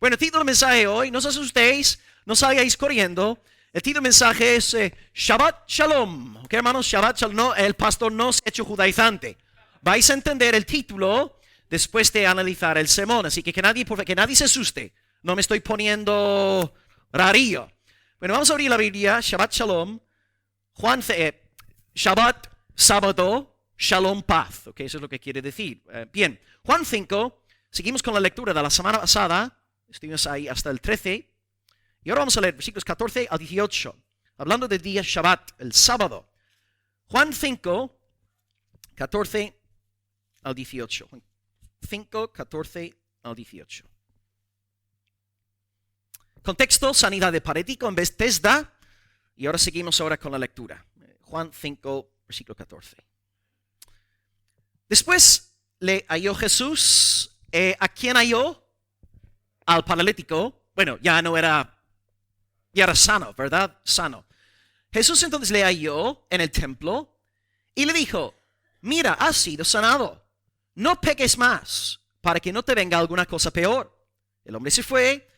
Bueno, el título del mensaje hoy, no os asustéis, no salgáis corriendo. El título del mensaje es Shabbat Shalom. ¿Ok, hermanos? Shabbat Shalom. No, el pastor no se ha hecho judaizante. Vais a entender el título después de analizar el sermón. Así que nadie se asuste. No me estoy poniendo rarillo. Bueno, vamos a abrir la Biblia. Shabbat Shalom. Shabbat, sábado, Shalom, paz. Ok, eso es lo que quiere decir. Bien, Juan 5. Seguimos con la lectura de la semana pasada. Estuvimos ahí hasta el 13. Y ahora vamos a leer versículos 14 al 18. Hablando del día Shabbat, el sábado. Juan 5, 14 al 18. Juan 5, 14 al 18. Contexto, sanidad de paralítico en Bethesda. Y ahora seguimos con la lectura. Juan 5, versículo 14. Después le halló Jesús. ¿A quién halló? Al paralítico. Bueno, ya era sano, ¿verdad? Sano. Jesús entonces le halló en el templo y le dijo: mira, has sido sanado. No peques más, para que no te venga alguna cosa peor. El hombre se fue,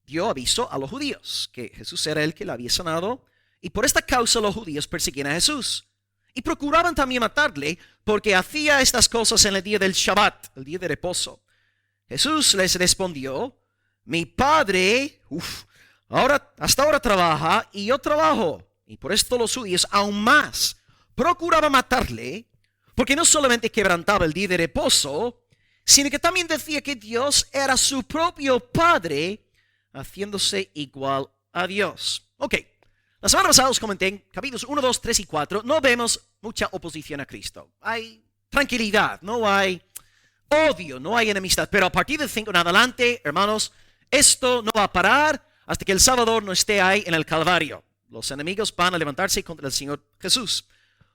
dio aviso a los judíos que Jesús era el que lo había sanado, y por esta causa los judíos perseguían a Jesús. Y procuraban también matarle, porque hacía estas cosas en el día del Shabbat, el día de reposo. Jesús les respondió: mi Padre, hasta ahora trabaja y yo trabajo. Y por esto los judíos aún más procuraban matarle, porque no solamente quebrantaba el día de reposo, sino que también decía que Dios era su propio Padre, haciéndose igual a Dios. Ok, la semana pasada os comenté en capítulos 1, 2, 3 y 4, no vemos mucha oposición a Cristo. Hay tranquilidad, no hay odio, no hay enemistad. Pero a partir del 5 en adelante, hermanos, esto no va a parar hasta que el Salvador no esté ahí en el Calvario. Los enemigos van a levantarse contra el Señor Jesús.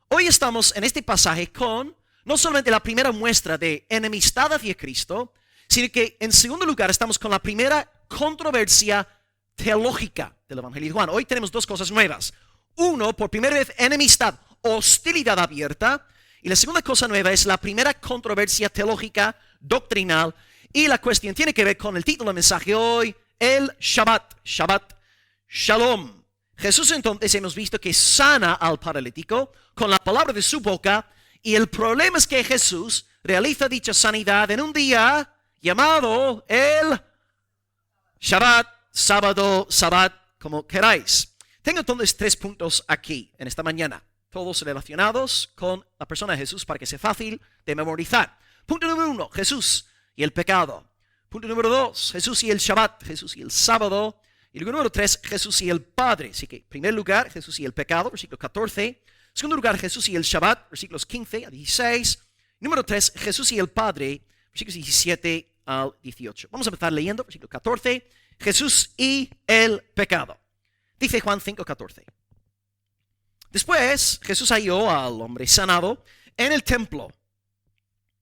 Hoy estamos en este pasaje con no solamente la primera muestra de enemistad hacia Cristo, sino que en segundo lugar estamos con la primera controversia teológica del Evangelio de Juan. Hoy tenemos dos cosas nuevas. Uno, por primera vez, enemistad, hostilidad abierta. Y la segunda cosa nueva es la primera controversia teológica, doctrinal. Y la cuestión tiene que ver con el título del mensaje hoy, el Shabbat, Shabbat Shalom. Jesús entonces hemos visto que sana al paralítico con la palabra de su boca, y el problema es que Jesús realiza dicha sanidad en un día llamado el Shabbat, sábado, Sabbat, como queráis. Tengo entonces 3 puntos aquí en esta mañana, todos relacionados con la persona de Jesús para que sea fácil de memorizar. Punto número 1, Jesús y el pecado. Punto número 2, Jesús y el Shabbat, Jesús y el sábado. Y luego número 3, Jesús y el Padre. Así que, en primer lugar, Jesús y el pecado, versículo 14. En segundo lugar, Jesús y el Shabbat, versículos 15 a 16. Número 3, Jesús y el Padre, versículos 17 al 18. Vamos a empezar leyendo, versículo 14. Jesús y el pecado. Dice Juan 5, 14. Después, Jesús halló al hombre sanado en el templo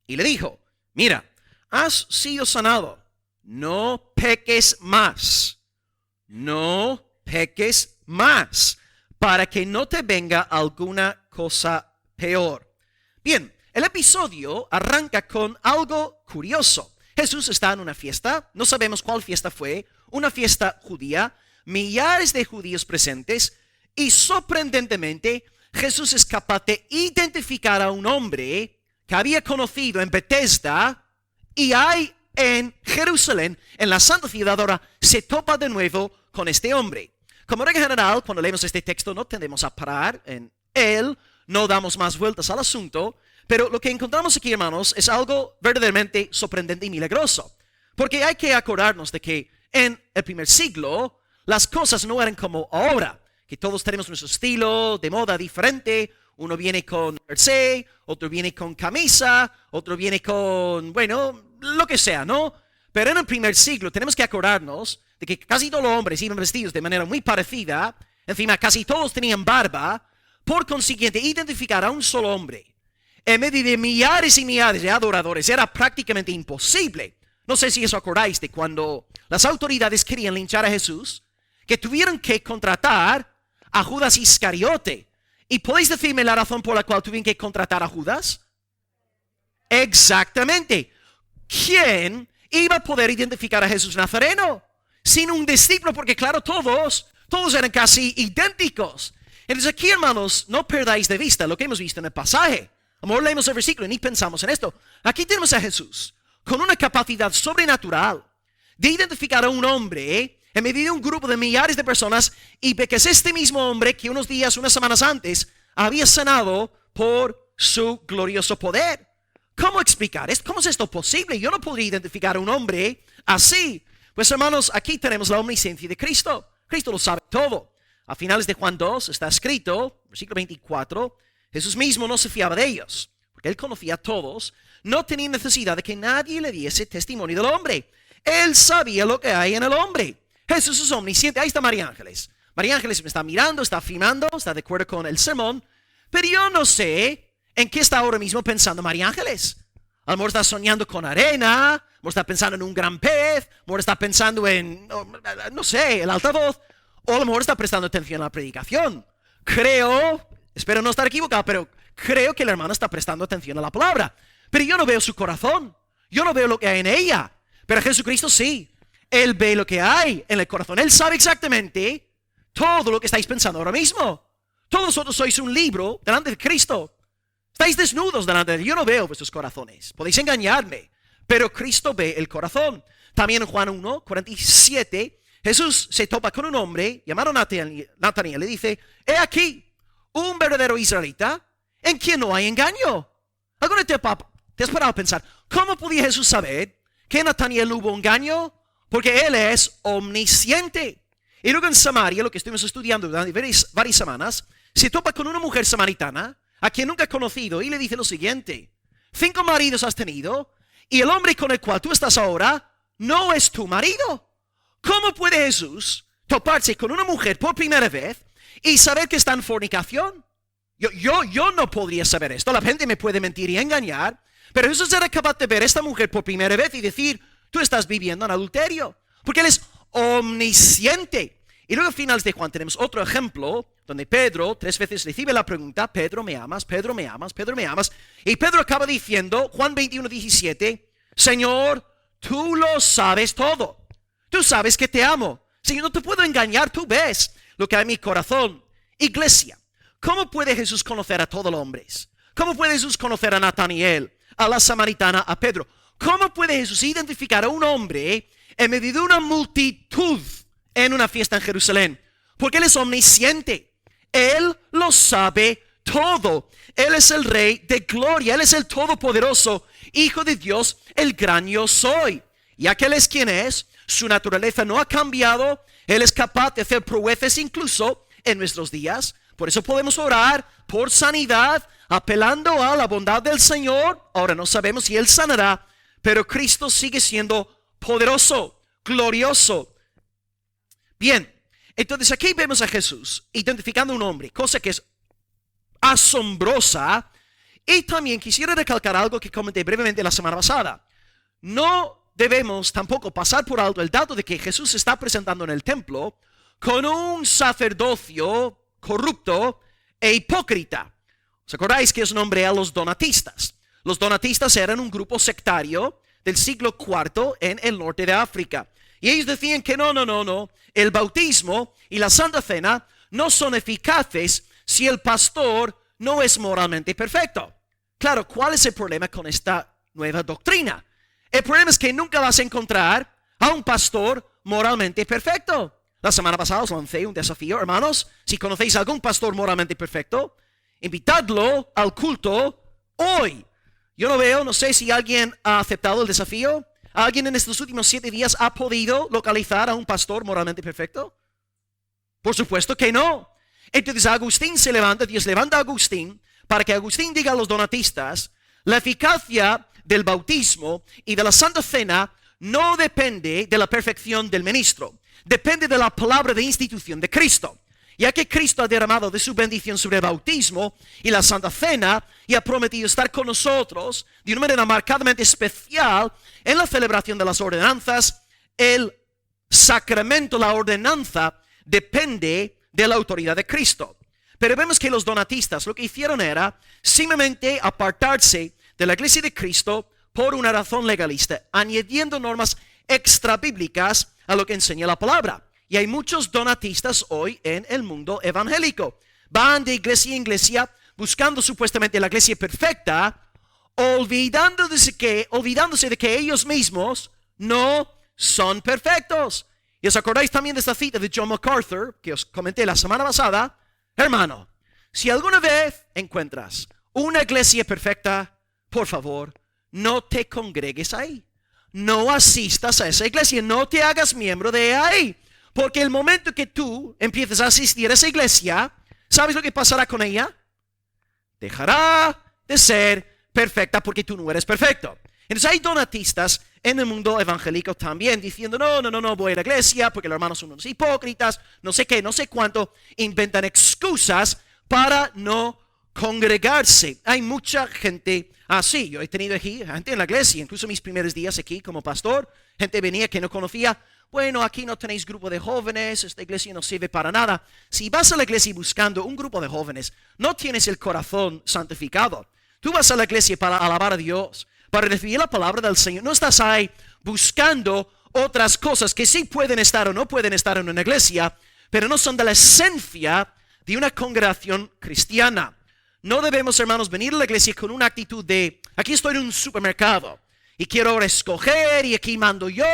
y le dijo: mira, has sido sanado, no peques más. No peques más, para que no te venga alguna cosa peor. Bien, el episodio arranca con algo curioso. Jesús está en una fiesta, no sabemos cuál fiesta fue, una fiesta judía, millares de judíos presentes, y sorprendentemente Jesús es capaz de identificar a un hombre que había conocido en Bethesda, y hay en Jerusalén, en la santa ciudad. Ahora se topa de nuevo con este hombre. Como regla general, cuando leemos este texto no tendemos a parar en él, no damos más vueltas al asunto, pero lo que encontramos aquí, hermanos, es algo verdaderamente sorprendente y milagroso. Porque hay que acordarnos de que en el primer siglo las cosas no eran como ahora, que todos tenemos nuestro estilo de moda diferente. Uno viene con jersey, otro viene con camisa, otro viene con, bueno, lo que sea, ¿no? Pero en el primer siglo tenemos que acordarnos de que casi todos los hombres iban vestidos de manera muy parecida. Encima, casi todos tenían barba. Por consiguiente, identificar a un solo hombre en medio de millares y millares de adoradores era prácticamente imposible. No sé si os acordáis de cuando las autoridades querían linchar a Jesús, que tuvieron que contratar a Judas Iscariote. ¿Y podéis decirme la razón por la cual tuvieron que contratar a Judas? Exactamente. ¿Quién iba a poder identificar a Jesús Nazareno? sin un discípulo, porque claro, todos eran casi idénticos. Entonces aquí, hermanos, no perdáis de vista lo que hemos visto en el pasaje. A lo mejor leemos el versículo y ni pensamos en esto. Aquí tenemos a Jesús con una capacidad sobrenatural de identificar a un hombre en medio de un grupo de millares de personas y ve que es este mismo hombre que unos días, unas semanas antes, había sanado por su glorioso poder. ¿Cómo explicar esto? ¿Cómo es esto posible? Yo no podría identificar a un hombre así. Pues hermanos, aquí tenemos la omnisciencia de Cristo. Cristo lo sabe todo. A finales de Juan 2 está escrito, versículo 24, Jesús mismo no se fiaba de ellos, porque él conocía a todos, no tenía necesidad de que nadie le diese testimonio del hombre. Él sabía lo que hay en el hombre. Jesús es omnisciente. Ahí está María Ángeles. María Ángeles me está mirando, está afirmando, está de acuerdo con el sermón, pero yo no sé en qué está ahora mismo pensando María Ángeles. A lo mejor está soñando con arena, a lo mejor está pensando en un gran pez, a lo mejor está pensando en, no sé, el altavoz, o a lo mejor está prestando atención a la predicación. Creo, espero no estar equivocado, pero creo que la hermana está prestando atención a la palabra. Pero yo no veo su corazón, yo no veo lo que hay en ella. Pero Jesucristo sí, Él ve lo que hay en el corazón. Él sabe exactamente todo lo que estáis pensando ahora mismo. Todos vosotros sois un libro delante de Cristo. Estáis desnudos delante de Él. Yo no veo vuestros corazones. Podéis engañarme, pero Cristo ve el corazón. También en Juan 1, 47, Jesús se topa con un hombre llamado Natanael. Le dice, he aquí un verdadero israelita en quien no hay engaño. ¿Alguna vez te has parado a pensar, cómo podía Jesús saber que en Natanael no hubo engaño? Porque Él es omnisciente. Y luego en Samaria, lo que estuvimos estudiando durante varias semanas, se topa con una mujer samaritana a quien nunca ha conocido y le dice lo siguiente: 5 maridos has tenido y el hombre con el cual tú estás ahora no es tu marido. ¿Cómo puede Jesús toparse con una mujer por primera vez y saber que está en fornicación? Yo no podría saber esto. La gente me puede mentir y engañar, pero Jesús era capaz de ver a esta mujer por primera vez y decir, tú estás viviendo en adulterio, porque Él es omnisciente. Y luego a finales de Juan tenemos otro ejemplo donde Pedro 3 veces recibe la pregunta, Pedro, ¿me amas? Pedro, ¿me amas? Pedro, ¿me amas? Y Pedro acaba diciendo, Juan 21, 17, Señor, tú lo sabes todo. Tú sabes que te amo. Señor, no te puedo engañar, tú ves lo que hay en mi corazón. Iglesia, ¿cómo puede Jesús conocer a todos los hombres? ¿Cómo puede Jesús conocer a Natanael, a la samaritana, a Pedro? ¿Cómo puede Jesús identificar a un hombre en medio de una multitud en una fiesta en Jerusalén? Porque Él es omnisciente. Él lo sabe todo. Él es el Rey de gloria. Él es el Todopoderoso, Hijo de Dios, el gran yo soy. Y aquel es quien es. Su naturaleza no ha cambiado. Él es capaz de hacer proezas incluso en nuestros días. Por eso podemos orar por sanidad, apelando a la bondad del Señor. Ahora no sabemos si Él sanará, pero Cristo sigue siendo poderoso, glorioso. Bien, entonces aquí vemos a Jesús identificando a un hombre, cosa que es asombrosa. Y también quisiera recalcar algo que comenté brevemente la semana pasada. No debemos tampoco pasar por alto el dato de que Jesús se está presentando en el templo con un sacerdocio corrupto e hipócrita. ¿Os acordáis que os nombré a los donatistas? Los donatistas eran un grupo sectario del siglo IV en el norte de África. Y ellos decían que no, el bautismo y la Santa Cena no son eficaces si el pastor no es moralmente perfecto. Claro, ¿cuál es el problema con esta nueva doctrina? El problema es que nunca vas a encontrar a un pastor moralmente perfecto. La semana pasada os lancé un desafío, hermanos. Si conocéis a algún pastor moralmente perfecto, invitadlo al culto hoy. Yo no sé si alguien ha aceptado el desafío. ¿Alguien en estos últimos 7 días ha podido localizar a un pastor moralmente perfecto? Por supuesto que no. Entonces Agustín se levanta, Dios levanta a Agustín para que Agustín diga a los donatistas, la eficacia del bautismo y de la Santa Cena no depende de la perfección del ministro, depende de la palabra de institución de Cristo. Ya que Cristo ha derramado de su bendición sobre el bautismo y la Santa Cena y ha prometido estar con nosotros de una manera marcadamente especial en la celebración de las ordenanzas, el sacramento, la ordenanza, depende de la autoridad de Cristo. Pero vemos que los donatistas lo que hicieron era simplemente apartarse de la iglesia de Cristo por una razón legalista, añadiendo normas extra bíblicas a lo que enseña la palabra. Y hay muchos donatistas hoy en el mundo evangélico. Van de iglesia en iglesia buscando supuestamente la iglesia perfecta, olvidándose de que ellos mismos no son perfectos. ¿Y os acordáis también de esta cita de John MacArthur que os comenté la semana pasada? Hermano, si alguna vez encuentras una iglesia perfecta, por favor, no te congregues ahí. No asistas a esa iglesia, no te hagas miembro de ahí. Porque el momento que tú empieces a asistir a esa iglesia, ¿sabes lo que pasará con ella? Dejará de ser perfecta porque tú no eres perfecto. Entonces hay donatistas en el mundo evangélico también diciendo, no voy a la iglesia porque los hermanos son unos hipócritas, no sé qué, no sé cuánto, inventan excusas para no congregarse. Hay mucha gente así. Yo he tenido aquí gente en la iglesia, incluso mis primeros días aquí como pastor, gente venía que no conocía. Bueno, aquí no tenéis grupo de jóvenes, esta iglesia no sirve para nada. Si vas a la iglesia buscando un grupo de jóvenes, no tienes el corazón santificado. Tú vas a la iglesia para alabar a Dios, para recibir la palabra del Señor. No estás ahí buscando otras cosas que sí pueden estar o no pueden estar en una iglesia, pero no son de la esencia de una congregación cristiana. No debemos, hermanos, venir a la iglesia con una actitud de, aquí estoy en un supermercado y quiero ahora escoger y aquí mando yo,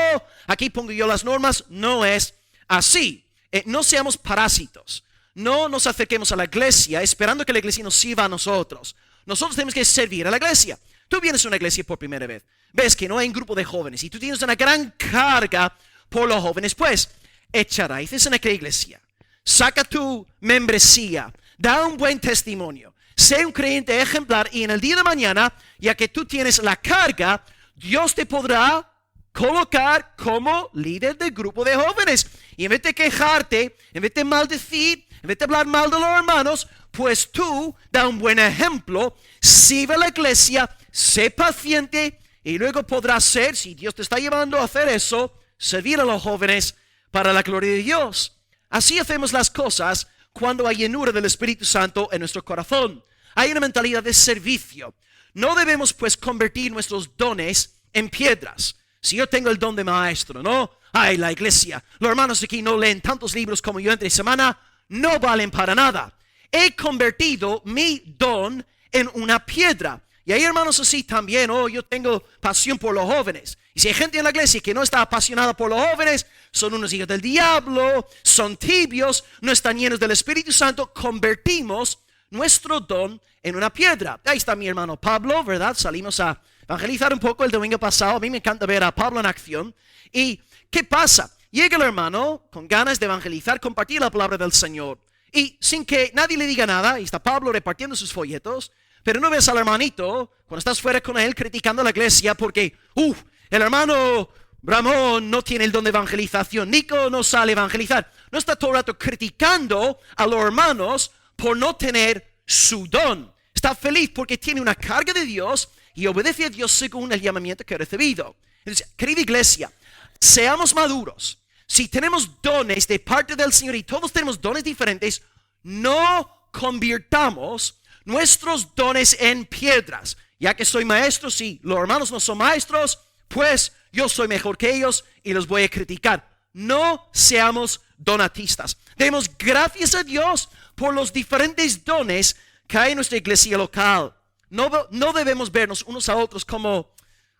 aquí pongo yo las normas. No es así. No seamos parásitos. No nos acerquemos a la iglesia esperando que la iglesia nos sirva a nosotros. Nosotros tenemos que servir a la iglesia. Tú vienes a una iglesia por primera vez, ves que no hay un grupo de jóvenes y tú tienes una gran carga por los jóvenes, pues echa raíces en aquella iglesia. Saca tu membresía, da un buen testimonio, sé un creyente ejemplar y en el día de mañana, ya que tú tienes la carga, Dios te podrá colocar como líder del grupo de jóvenes. Y en vez de quejarte, en vez de maldecir, en vez de hablar mal de los hermanos, pues tú da un buen ejemplo, sirve a la iglesia, sé paciente y luego podrás ser, si Dios te está llevando a hacer eso, servir a los jóvenes para la gloria de Dios. Así hacemos las cosas cuando hay llenura del Espíritu Santo en nuestro corazón. Hay una mentalidad de servicio. No debemos pues convertir nuestros dones en piedras. Si yo tengo el don de maestro, ¿no? Ay, la iglesia, los hermanos aquí no leen tantos libros como yo entre semana, no valen para nada. He convertido mi don en una piedra. Y hay hermanos así también, yo tengo pasión por los jóvenes. Y si hay gente en la iglesia que no está apasionada por los jóvenes, son unos hijos del diablo, son tibios, no están llenos del Espíritu Santo, convertimos nuestro don en una piedra. Ahí está mi hermano Pablo, ¿verdad? Salimos a evangelizar un poco el domingo pasado. A mí me encanta ver a Pablo en acción. ¿Y qué pasa? Llega el hermano con ganas de evangelizar, compartir la palabra del Señor. Y sin que nadie le diga nada, y está Pablo repartiendo sus folletos, pero no ves al hermanito cuando estás fuera con él criticando a la iglesia porque, el hermano Ramón no tiene el don de evangelización, Nico no sale a evangelizar. No está todo el rato criticando a los hermanos por no tener su don. Está feliz porque tiene una carga de Dios y obedece a Dios según el llamamiento que ha recibido. Entonces, querida iglesia, seamos maduros. Si tenemos dones de parte del Señor y todos tenemos dones diferentes, no convirtamos nuestros dones en piedras. Ya que soy maestro, si los hermanos no son maestros, pues yo soy mejor que ellos y los voy a criticar. No seamos donatistas. Demos gracias a Dios por los diferentes dones que hay en nuestra iglesia local. No debemos vernos unos a otros como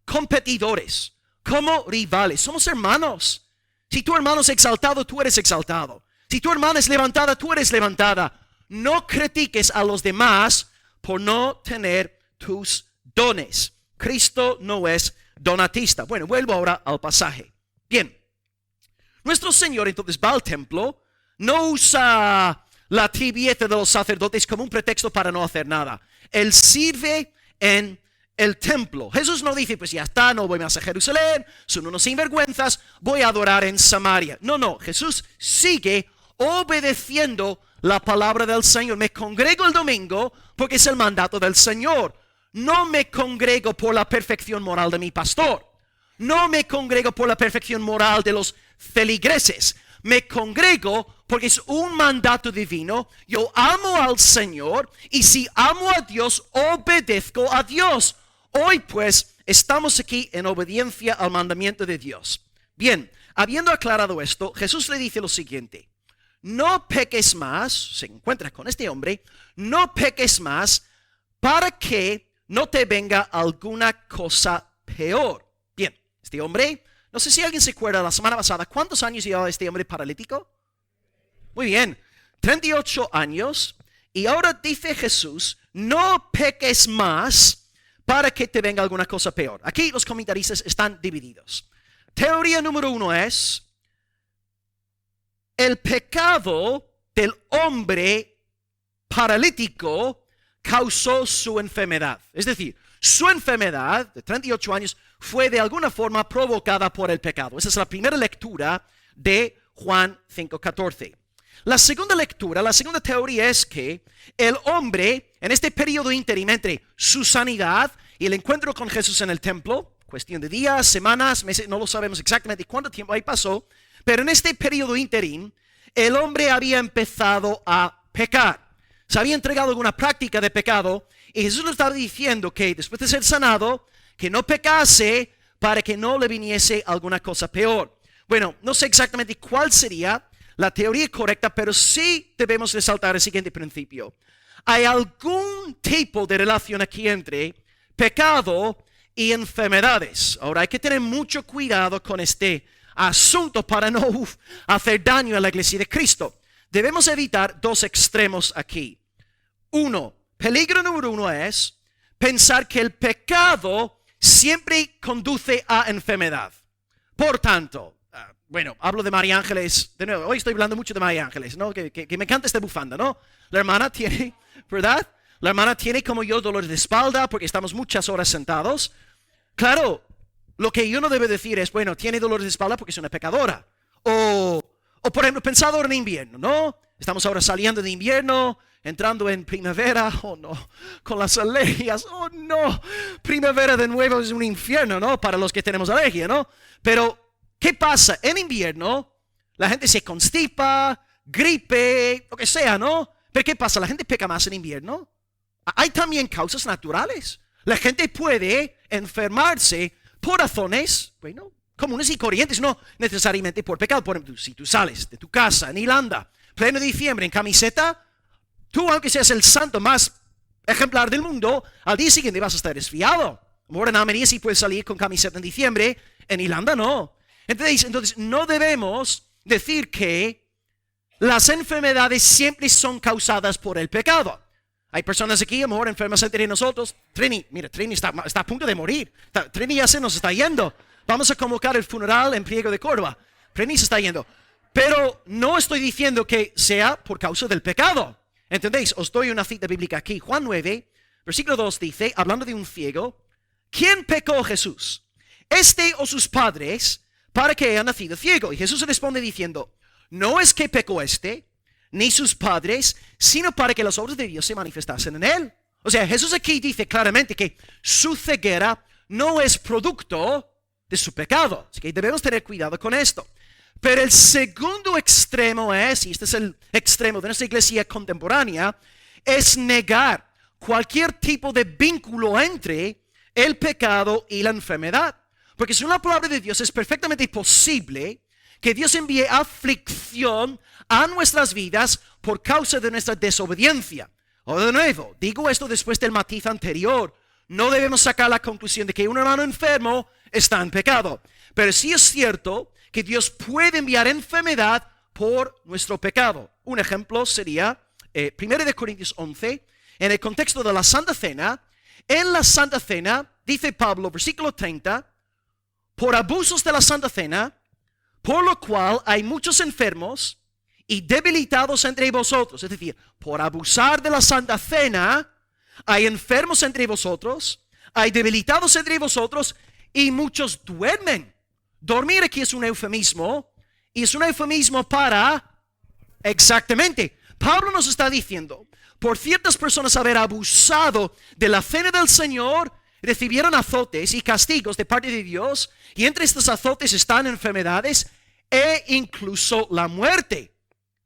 competidores, como rivales. Somos hermanos. Si tu hermano es exaltado, tú eres exaltado. Si tu hermana es levantada, tú eres levantada. No critiques a los demás por no tener tus dones. Cristo no es donatista. Bueno, vuelvo ahora al pasaje. Bien, nuestro Señor entonces va al templo, no usa la tibieza de los sacerdotes como un pretexto para no hacer nada. Él sirve en el templo. Jesús no dice, pues ya está, no voy más a Jerusalén, son unos sinvergüenzas, voy a adorar en Samaria. No, Jesús sigue obedeciendo la palabra del Señor. Me congrego el domingo porque es el mandato del Señor. No me congrego por la perfección moral de mi pastor. No me congrego por la perfección moral de los feligreses. Me congrego porque es un mandato divino. Yo amo al Señor y si amo a Dios, obedezco a Dios. Hoy pues estamos aquí en obediencia al mandamiento de Dios. Bien, habiendo aclarado esto, Jesús le dice lo siguiente: no peques más, se encuentra con este hombre, no peques más para que no te venga alguna cosa peor. Bien, este hombre, no sé si alguien se acuerda la semana pasada, ¿cuántos años llevaba este hombre paralítico? Muy bien, 38 años. Y ahora dice Jesús, no peques más para que te venga alguna cosa peor. Aquí los comentaristas están divididos. Teoría número 1 es: el pecado del hombre paralítico causó su enfermedad. Es decir, su enfermedad de 38 años fue de alguna forma provocada por el pecado. Esa es la primera lectura de Juan 5:14. La segunda lectura, la segunda teoría es que el hombre, en este periodo ínterim entre su sanidad y el encuentro con Jesús en el templo, cuestión de días, semanas, meses, no lo sabemos exactamente cuánto tiempo ahí pasó, pero en este periodo ínterim, el hombre había empezado a pecar. Se había entregado a alguna práctica de pecado y Jesús le estaba diciendo que después de ser sanado, que no pecase para que no le viniese alguna cosa peor. Bueno, no sé exactamente cuál sería la teoría correcta, pero sí debemos resaltar el siguiente principio. Hay algún tipo de relación aquí entre pecado y enfermedades. Ahora hay que tener mucho cuidado con este asunto para no hacer daño a la iglesia de Cristo. Debemos evitar dos extremos aquí. Peligro número 1 es pensar que el pecado siempre conduce a enfermedad. Por tanto, bueno, hablo de María Ángeles, de nuevo, hoy estoy hablando mucho de María Ángeles, ¿no? Que me encanta esta bufanda, ¿no? La hermana tiene, ¿verdad? La hermana tiene como yo dolores de espalda porque estamos muchas horas sentados. Claro, lo que yo no debo decir es, bueno, tiene dolores de espalda porque es una pecadora. O por ejemplo, pensado en invierno, ¿no? Estamos ahora saliendo de invierno, entrando en primavera, oh no, con las alergias, oh no, primavera de nuevo es un infierno, ¿no? Para los que tenemos alergia, ¿no? Pero ¿qué pasa? En invierno, la gente se constipa, gripe, lo que sea, ¿no? Pero ¿qué pasa? La gente peca más en invierno. Hay también causas naturales. La gente puede enfermarse por razones, bueno, comunes y corrientes, no necesariamente por pecado. Por ejemplo, si tú sales de tu casa en Irlanda, pleno diciembre, en camiseta, tú, aunque seas el santo más ejemplar del mundo, al día siguiente vas a estar resfriado. Ahora en Almería sí puedes salir con camiseta en diciembre, en Irlanda no. Entonces no debemos decir que las enfermedades siempre son causadas por el pecado. Hay personas aquí, a lo mejor enfermas entre nosotros. Trini, mira, Trini está a punto de morir. Trini ya se nos está yendo. Vamos a convocar el funeral en Priego de Córdoba. Trini se está yendo. Pero no estoy diciendo que sea por causa del pecado. ¿Entendéis? Os doy una cita bíblica aquí. Juan 9, versículo 2 dice, hablando de un ciego, ¿quién pecó? Jesús, este o sus padres, para que haya nacido ciego? Y Jesús responde diciendo, no es que pecó este, ni sus padres, sino para que las obras de Dios se manifestasen en él. O sea, Jesús aquí dice claramente que su ceguera no es producto de su pecado. Así que debemos tener cuidado con esto. Pero el segundo extremo es, y este es el extremo de nuestra iglesia contemporánea, es negar cualquier tipo de vínculo entre el pecado y la enfermedad. Porque según la palabra de Dios es perfectamente posible que Dios envíe aflicción a nuestras vidas por causa de nuestra desobediencia. O de nuevo, digo esto después del matiz anterior. No debemos sacar la conclusión de que un hermano enfermo está en pecado. Pero sí es cierto que Dios puede enviar enfermedad por nuestro pecado. Un ejemplo sería 1 Corintios 11, en el contexto de la Santa Cena. En la Santa Cena, dice Pablo, versículo 30, por abusos de la Santa Cena, por lo cual hay muchos enfermos y debilitados entre vosotros. Es decir, por abusar de la Santa Cena, hay enfermos entre vosotros, hay debilitados entre vosotros y muchos duermen. Dormir aquí es un eufemismo, y es un eufemismo para, exactamente, Pablo nos está diciendo, por ciertas personas haber abusado de la cena del Señor, recibieron azotes y castigos de parte de Dios, y entre estos azotes están enfermedades e incluso la muerte.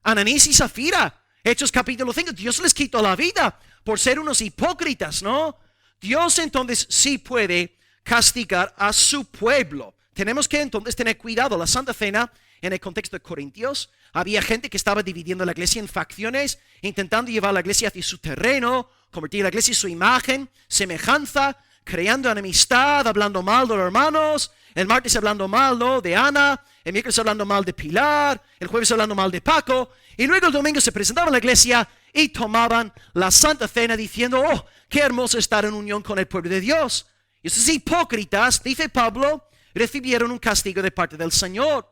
Ananías y Zafira, Hechos capítulo 5, Dios les quitó la vida por ser unos hipócritas, ¿no? Dios entonces sí puede castigar a su pueblo. tenemos que entonces tener cuidado. La Santa Cena, en el contexto de Corintios, había gente que estaba dividiendo la iglesia en facciones, intentando llevar la iglesia hacia su terreno, convertir la iglesia en su imagen, semejanza, creando enemistad, hablando mal de los hermanos. El martes hablando mal, ¿no?, de Ana, el miércoles hablando mal de Pilar, el jueves hablando mal de Paco, y luego el domingo se presentaban a la iglesia y tomaban la Santa Cena diciendo, oh, qué hermoso estar en unión con el pueblo de Dios. Y esos hipócritas, dice Pablo, recibieron un castigo de parte del Señor.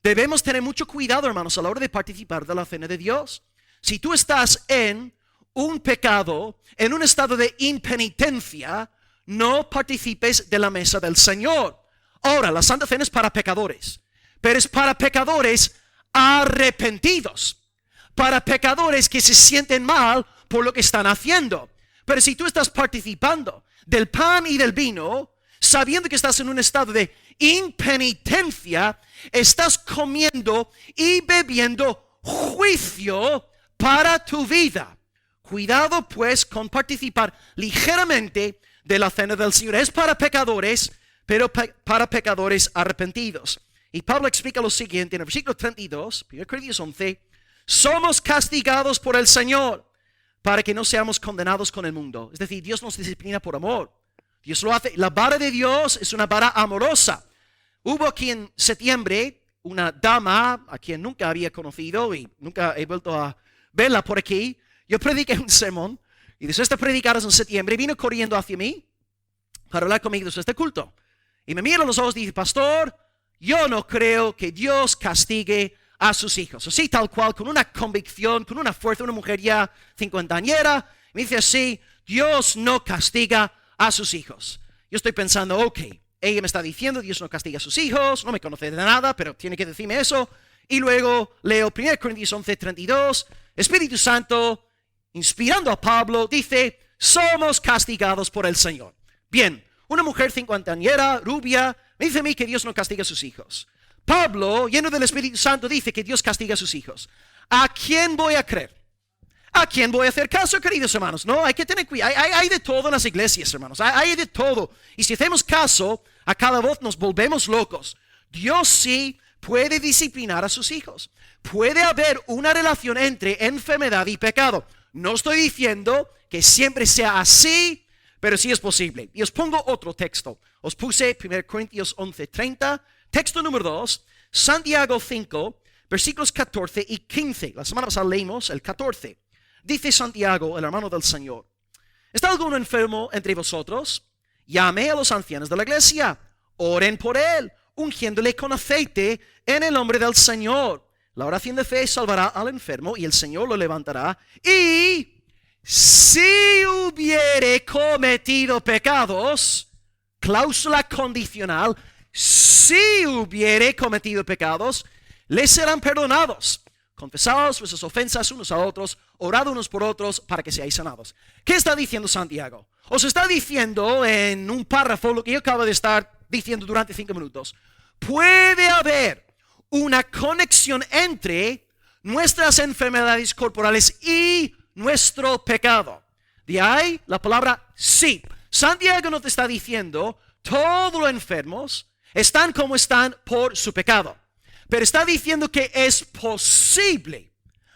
Debemos tener mucho cuidado, hermanos, a la hora de participar de la cena de Dios. Si tú estás en un pecado, en un estado de impenitencia, no participes de la mesa del Señor. Ahora, la Santa Cena es para pecadores, pero es para pecadores arrepentidos, para pecadores que se sienten mal por lo que están haciendo. Pero si tú estás participando del pan y del vino, sabiendo que estás en un estado de impenitencia, estás comiendo y bebiendo juicio para tu vida. Cuidado pues con participar ligeramente de la cena del Señor. Es para pecadores, pero para pecadores arrepentidos. Y Pablo explica lo siguiente en el versículo 32, 1 Corintios 11, somos castigados por el Señor para que no seamos condenados con el mundo. Es decir, Dios nos disciplina por amor. Dios lo hace. La vara de Dios es una vara amorosa. Hubo aquí en septiembre una dama a quien nunca había conocido y nunca he vuelto a verla por aquí. Yo prediqué un sermón y después de predicar en septiembre vino corriendo hacia mí para hablar conmigo después de culto. Y me mira a los ojos y dice, pastor, yo no creo que Dios castigue a sus hijos. Así tal cual, con una convicción, con una fuerza, una mujer ya cincuentañera. Me dice así, Dios no castiga a sus hijos. Yo estoy pensando, ok, ella me está diciendo, Dios no castiga a sus hijos, no me conoce de nada, pero tiene que decirme eso. Y luego leo 1 Corintios 11:32, Espíritu Santo, inspirando a Pablo, dice, somos castigados por el Señor. Bien, una mujer cincuentañera, rubia, me dice a mí que Dios no castiga a sus hijos. Pablo, lleno del Espíritu Santo, dice que Dios castiga a sus hijos. ¿A quién voy a creer? ¿A quién voy a hacer caso, queridos hermanos? No, hay que tener cuidado. Hay de todo en las iglesias, hermanos. Hay de todo. Y si hacemos caso, a cada voz nos volvemos locos. Dios sí puede disciplinar a sus hijos. Puede haber una relación entre enfermedad y pecado. No estoy diciendo que siempre sea así, pero sí es posible. Y os pongo otro texto. Os puse 1 Corintios 11:30. Texto número 2, Santiago 5, versículos 14 y 15. La semana pasada leímos el 14. Dice Santiago, el hermano del Señor, ¿está alguno enfermo entre vosotros? Llame a los ancianos de la iglesia, oren por él, ungiéndole con aceite en el nombre del Señor. La oración de fe salvará al enfermo y el Señor lo levantará. Y si hubiere cometido pecados, cláusula condicional, si hubiere cometido pecados, les serán perdonados. Confesaos vuestras ofensas unos a otros, orad unos por otros para que seáis sanados. ¿Qué está diciendo Santiago? Os está diciendo en un párrafo lo que yo acabo de estar diciendo durante 5 minutos. Puede haber una conexión entre nuestras enfermedades corporales y nuestro pecado. De ahí la palabra sí. Santiago nos está diciendo, todos los enfermos están como están por su pecado. Pero está diciendo que es posible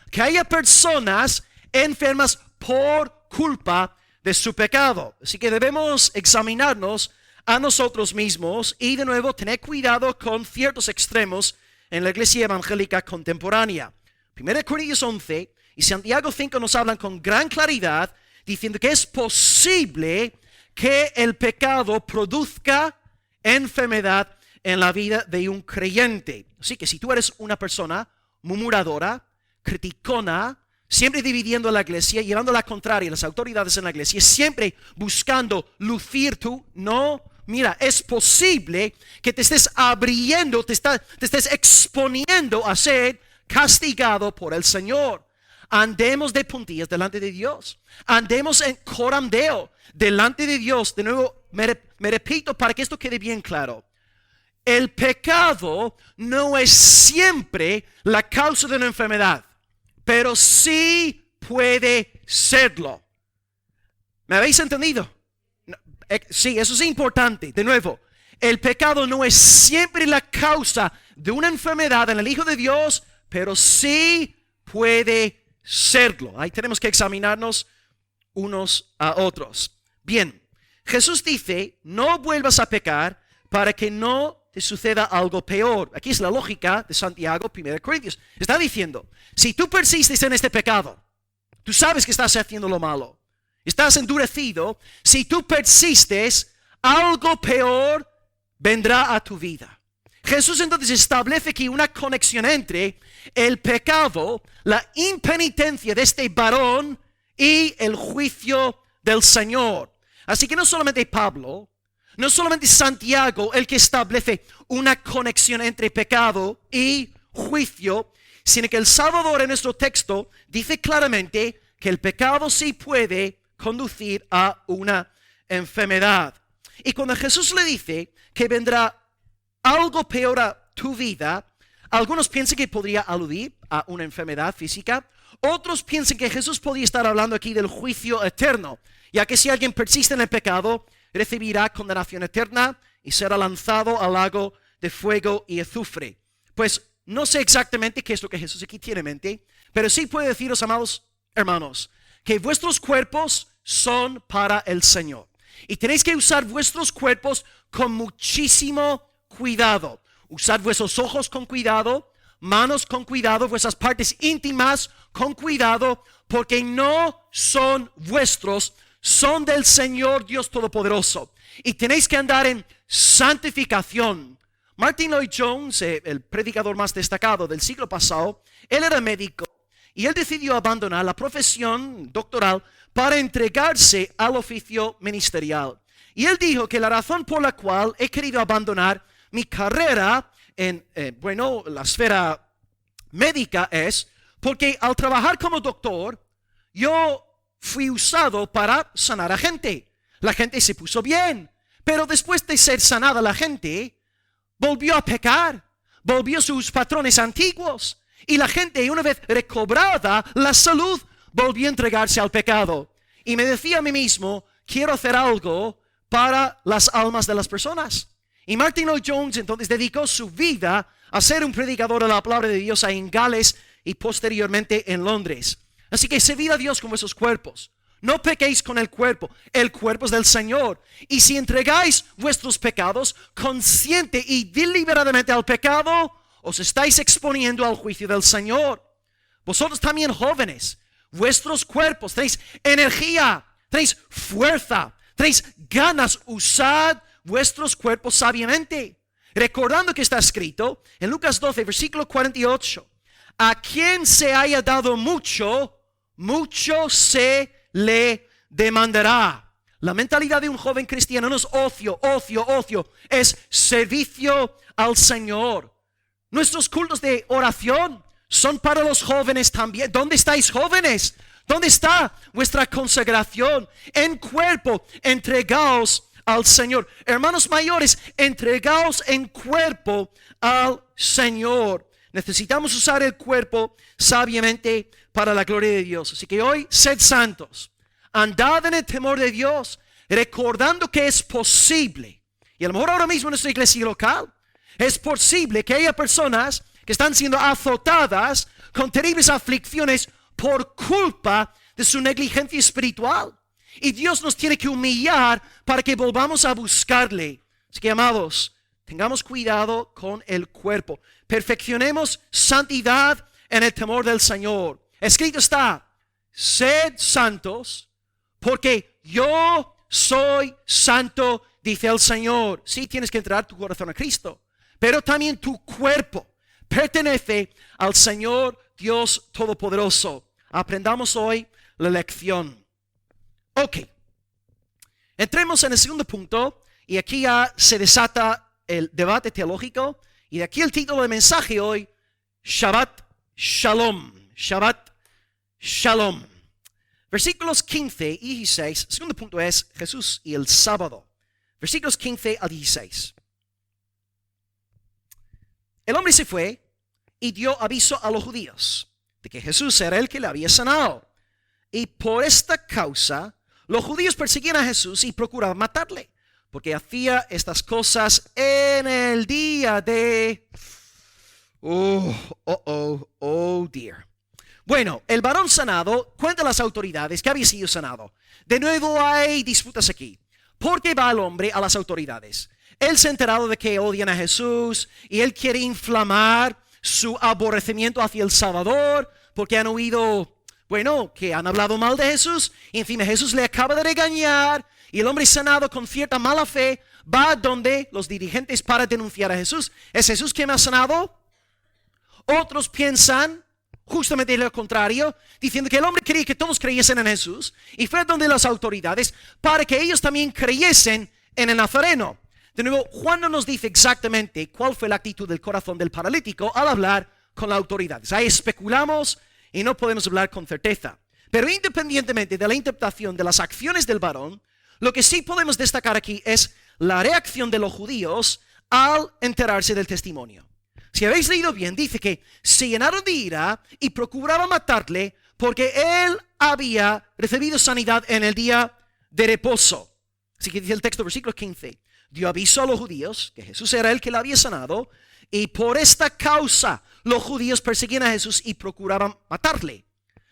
que haya personas enfermas por culpa de su pecado. Así que debemos examinarnos a nosotros mismos y de nuevo tener cuidado con ciertos extremos en la iglesia evangélica contemporánea. 1 Corintios 11 y Santiago 5 nos hablan con gran claridad diciendo que es posible que el pecado produzca enfermedad en la vida de un creyente. Así que si tú eres una persona murmuradora, criticona, siempre dividiendo la iglesia, llevando la contraria a las autoridades en la iglesia, siempre buscando lucir tú, no, mira, es posible que te estés abriendo, te estés exponiendo a ser castigado por el Señor. Andemos de puntillas delante de Dios. Andemos en corandeo delante de Dios. De nuevo, me repito para que esto quede bien claro. El pecado no es siempre la causa de una enfermedad, pero sí puede serlo. ¿Me habéis entendido? Sí, eso es importante. De nuevo, El pecado no es siempre la causa de una enfermedad en el Hijo de Dios, pero sí puede serlo. Ahí tenemos que examinarnos unos a otros. Bien, Jesús dice, no vuelvas a pecar para que no te suceda algo peor. Aquí es la lógica de Santiago, 1 Corintios. Está diciendo, si tú persistes en este pecado, tú sabes que estás haciendo lo malo, estás endurecido, si tú persistes, algo peor vendrá a tu vida. Jesús entonces establece aquí una conexión entre el pecado, la impenitencia de este varón y el juicio del Señor. Así que no solamente Pablo, no solamente Santiago el que establece una conexión entre pecado y juicio, sino que el Salvador en nuestro texto dice claramente que el pecado sí puede conducir a una enfermedad. Y cuando Jesús le dice que vendrá algo peor a tu vida, algunos piensan que podría aludir a una enfermedad física, otros piensan que Jesús podría estar hablando aquí del juicio eterno, ya que si alguien persiste en el pecado, recibirá condenación eterna y será lanzado al lago de fuego y azufre. Pues no sé exactamente qué es lo que Jesús aquí tiene en mente, pero sí puedo deciros, amados hermanos, que vuestros cuerpos son para el Señor. Y tenéis que usar vuestros cuerpos con muchísimo cuidado. Usad vuestros ojos con cuidado, manos con cuidado, vuestras partes íntimas con cuidado, porque no son vuestros, son del Señor Dios Todopoderoso. Y tenéis que andar en santificación. Martin Lloyd-Jones, el predicador más destacado del siglo pasado, él era médico y él decidió abandonar la profesión doctoral para entregarse al oficio ministerial. Y él dijo que la razón por la cual he querido abandonar mi carrera en la esfera médica es porque al trabajar como doctor, yo fui usado para sanar a gente. La gente se puso bien, pero después de ser sanada la gente, volvió a pecar, volvió a sus patrones antiguos. Y la gente, una vez recobrada la salud, volvió a entregarse al pecado. Y me decía a mí mismo, quiero hacer algo para las almas de las personas. Y Martin Lloyd-Jones entonces dedicó su vida a ser un predicador de la palabra de Dios en Gales y posteriormente en Londres. Así que servid a Dios con vuestros cuerpos. No pequéis con el cuerpo es del Señor. Y si entregáis vuestros pecados consciente y deliberadamente al pecado, os estáis exponiendo al juicio del Señor. Vosotros también jóvenes, vuestros cuerpos, tenéis energía, tenéis fuerza, tenéis ganas, usad vuestros cuerpos sabiamente. Recordando que está escrito en Lucas 12, versículo 48, a quien se haya dado mucho, mucho se le demandará. La mentalidad de un joven cristiano no es ocio, es servicio al Señor. Nuestros cultos de oración son para los jóvenes también. ¿Dónde estáis, jóvenes? ¿Dónde está vuestra consagración? En cuerpo, entregaos al Señor. Hermanos mayores, entregaos en cuerpo al Señor. Necesitamos usar el cuerpo sabiamente para la gloria de Dios. Así que hoy, sed santos. Andad en el temor de Dios, recordando que es posible. Y a lo mejor ahora mismo en nuestra iglesia local, es posible que haya personas que están siendo azotadas con terribles aflicciones por culpa de su negligencia espiritual. Y Dios nos tiene que humillar para que volvamos a buscarle. Así que, amados, tengamos cuidado con el cuerpo. Perfeccionemos santidad en el temor del Señor. Escrito está, sed santos, porque yo soy santo, dice el Señor. Sí, tienes que entregar tu corazón a Cristo, pero también tu cuerpo pertenece al Señor Dios Todopoderoso. Aprendamos hoy la lección. Ok, entremos en el segundo punto y aquí ya se desata el debate teológico y de aquí el título del mensaje hoy, Shabbat Shalom. Shabbat Shalom. Versículos 15 y 16, el segundo punto es Jesús y el sábado. Versículos 15 a 16. El hombre se fue y dio aviso a los judíos de que Jesús era el que le había sanado. Y por esta causa, los judíos perseguían a Jesús y procuraban matarle, porque hacía estas cosas en el día de... Oh dear. Bueno, el varón sanado cuenta a las autoridades que había sido sanado. De nuevo hay disputas aquí. ¿Por qué va el hombre a las autoridades? Él se ha enterado de que odian a Jesús y él quiere inflamar su aborrecimiento hacia el Salvador porque han oído, bueno, que han hablado mal de Jesús y encima Jesús le acaba de regañar y el hombre sanado con cierta mala fe va donde los dirigentes para denunciar a Jesús. ¿Es Jesús quien me ha sanado? Otros piensan justamente lo contrario, diciendo que el hombre quería que todos creyesen en Jesús y fue donde las autoridades para que ellos también creyesen en el Nazareno. De nuevo, Juan no nos dice exactamente cuál fue la actitud del corazón del paralítico al hablar con las autoridades. Ahí especulamos y no podemos hablar con certeza. Pero independientemente de la interpretación de las acciones del varón, lo que sí podemos destacar aquí es la reacción de los judíos al enterarse del testimonio. Si habéis leído bien, dice que se llenaron de ira y procuraban matarle porque él había recibido sanidad en el día de reposo. Así que dice el texto, versículo 15. Dio aviso a los judíos que Jesús era el que le había sanado y por esta causa los judíos perseguían a Jesús y procuraban matarle.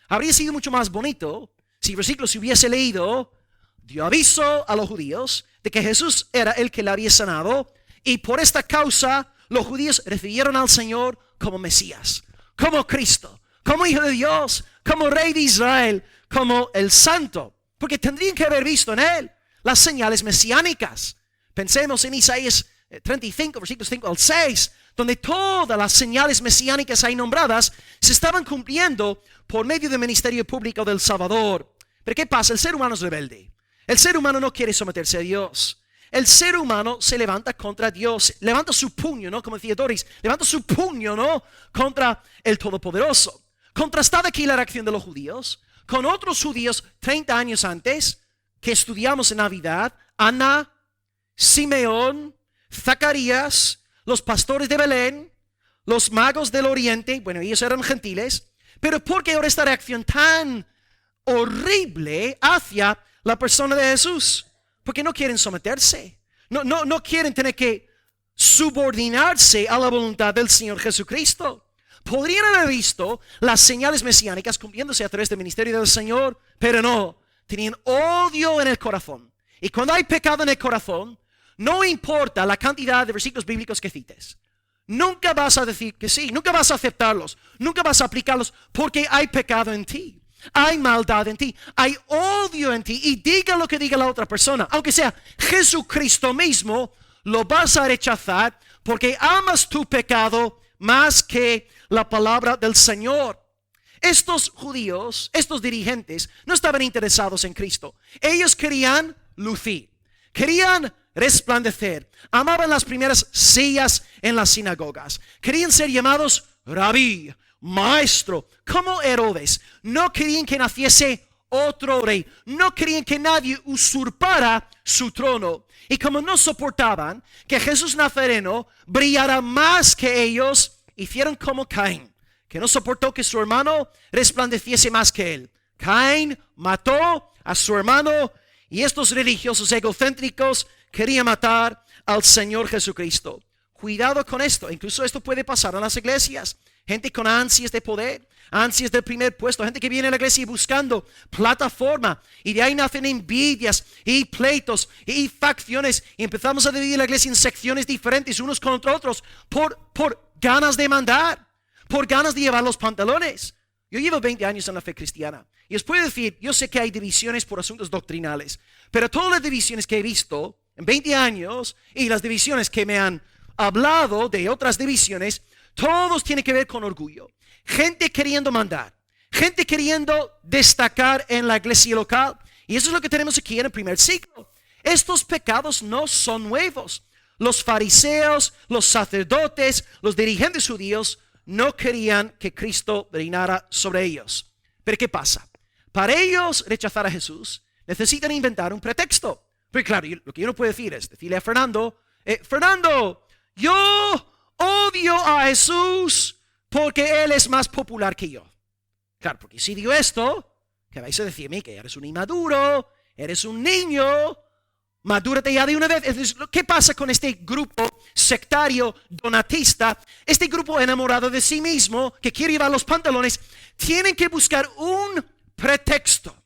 Habría sido mucho más bonito si el versículo se hubiese leído, dio aviso a los judíos de que Jesús era el que le había sanado y por esta causa los judíos recibieron al Señor como Mesías, como Cristo, como Hijo de Dios, como Rey de Israel, como el Santo, porque tendrían que haber visto en él las señales mesiánicas. Pensemos en Isaías 35, versículos 5 al 6, donde todas las señales mesiánicas ahí nombradas se estaban cumpliendo por medio del ministerio público del Salvador. Pero ¿qué pasa? El ser humano es rebelde. El ser humano no quiere someterse a Dios. El ser humano se levanta contra Dios, levanta su puño, ¿no? Como decía Doris, levanta su puño, ¿no? Contra el Todopoderoso. Contrastada aquí la reacción de los judíos con otros judíos 30 años antes que estudiamos en Navidad, Ana, Simeón, Zacarías, los pastores de Belén, los magos del oriente, bueno, ellos eran gentiles, pero ¿por qué ahora esta reacción tan horrible hacia la persona de Jesús? Porque no quieren someterse, no quieren tener que subordinarse a la voluntad del Señor Jesucristo. Podrían haber visto las señales mesiánicas cumpliéndose a través del ministerio del Señor, pero no, tenían odio en el corazón. Y cuando hay pecado en el corazón, no importa la cantidad de versículos bíblicos que cites, nunca vas a decir que sí, nunca vas a aceptarlos, nunca vas a aplicarlos porque hay pecado en ti. Hay maldad en ti, hay odio en ti y diga lo que diga la otra persona, aunque sea Jesucristo mismo, lo vas a rechazar porque amas tu pecado más que la palabra del Señor. Estos judíos, estos dirigentes, no estaban interesados en Cristo. Ellos querían lucir, querían resplandecer, amaban las primeras sillas en las sinagogas, querían ser llamados rabí, maestro, como Herodes. No querían que naciese otro rey, no querían que nadie usurpara su trono. Y como no soportaban que Jesús Nazareno brillara más que ellos, hicieron como Caín, que no soportó que su hermano resplandeciese más que él. Caín mató a su hermano y estos religiosos egocéntricos querían matar al Señor Jesucristo. Cuidado con esto, incluso esto puede pasar en las iglesias. Gente con ansias de poder, ansias del primer puesto, gente que viene a la iglesia buscando plataforma y de ahí nacen envidias y pleitos y facciones y empezamos a dividir la iglesia en secciones diferentes unos contra otros por ganas de mandar, por ganas de llevar los pantalones. Yo llevo 20 años en la fe cristiana y os puedo decir, yo sé que hay divisiones por asuntos doctrinales, pero todas las divisiones que he visto en 20 años y las divisiones que me han hablado de otras divisiones, todos tienen que ver con orgullo. Gente queriendo mandar, gente queriendo destacar en la iglesia local. Y eso es lo que tenemos aquí en el primer siglo. Estos pecados no son nuevos. Los fariseos, los sacerdotes, los dirigentes judíos no querían que Cristo reinara sobre ellos. Pero ¿qué pasa? Para ellos rechazar a Jesús, necesitan inventar un pretexto. Pero claro, lo que yo no puedo decir es decirle a Fernando, Fernando, yo odio a Jesús porque Él es más popular que yo. Claro, porque si digo esto, ¿qué vais a decirme? Que eres un inmaduro, eres un niño. Madúrate ya de una vez. Entonces, ¿qué pasa con este grupo sectario donatista? Este grupo enamorado de sí mismo, que quiere llevar los pantalones, tienen que buscar un pretexto.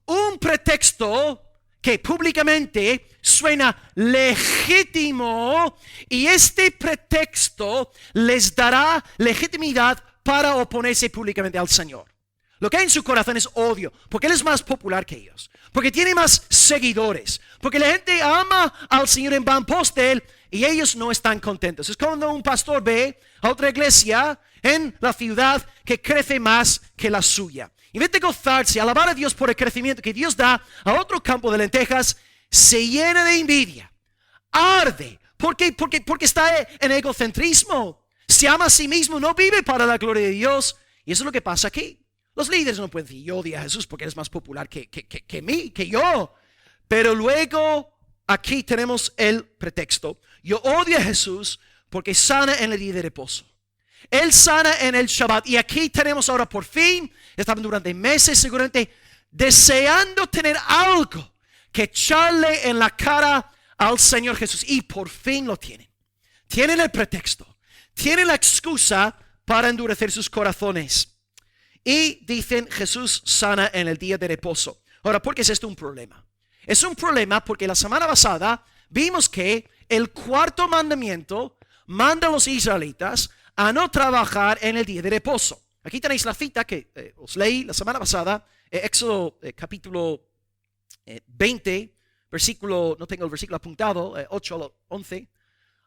Un pretexto que públicamente suena legítimo, y este pretexto les dará legitimidad para oponerse públicamente al Señor. Lo que hay en su corazón es odio, porque Él es más popular que ellos, porque tiene más seguidores, porque la gente ama al Señor en van pos de Él y ellos no están contentos. Es cuando un pastor ve a otra iglesia en la ciudad que crece más que la suya. En vez de gozarse, alabar a Dios por el crecimiento que Dios da a otro campo de lentejas, se llena de envidia, arde. ¿Por qué? Porque está en egocentrismo. Se ama a sí mismo, no vive para la gloria de Dios. Y eso es lo que pasa aquí. Los líderes no pueden decir, yo odio a Jesús porque eres más popular que mí, que yo. Pero luego aquí tenemos el pretexto. Yo odio a Jesús porque sana en el día de reposo. Él sana en el Shabbat. Y aquí tenemos ahora por fin, estaban durante meses seguramente deseando tener algo que echarle en la cara al Señor Jesús. Y por fin lo tienen. Tienen el pretexto. Tienen la excusa para endurecer sus corazones. Y dicen, Jesús sana en el día de reposo. Ahora, ¿por qué es esto un problema? Es un problema porque la semana pasada vimos que el cuarto mandamiento manda a los israelitas a no trabajar en el día de reposo. Aquí tenéis la cita que os leí la semana pasada, Éxodo capítulo 20, versículo, no tengo el versículo apuntado, 8 al 11.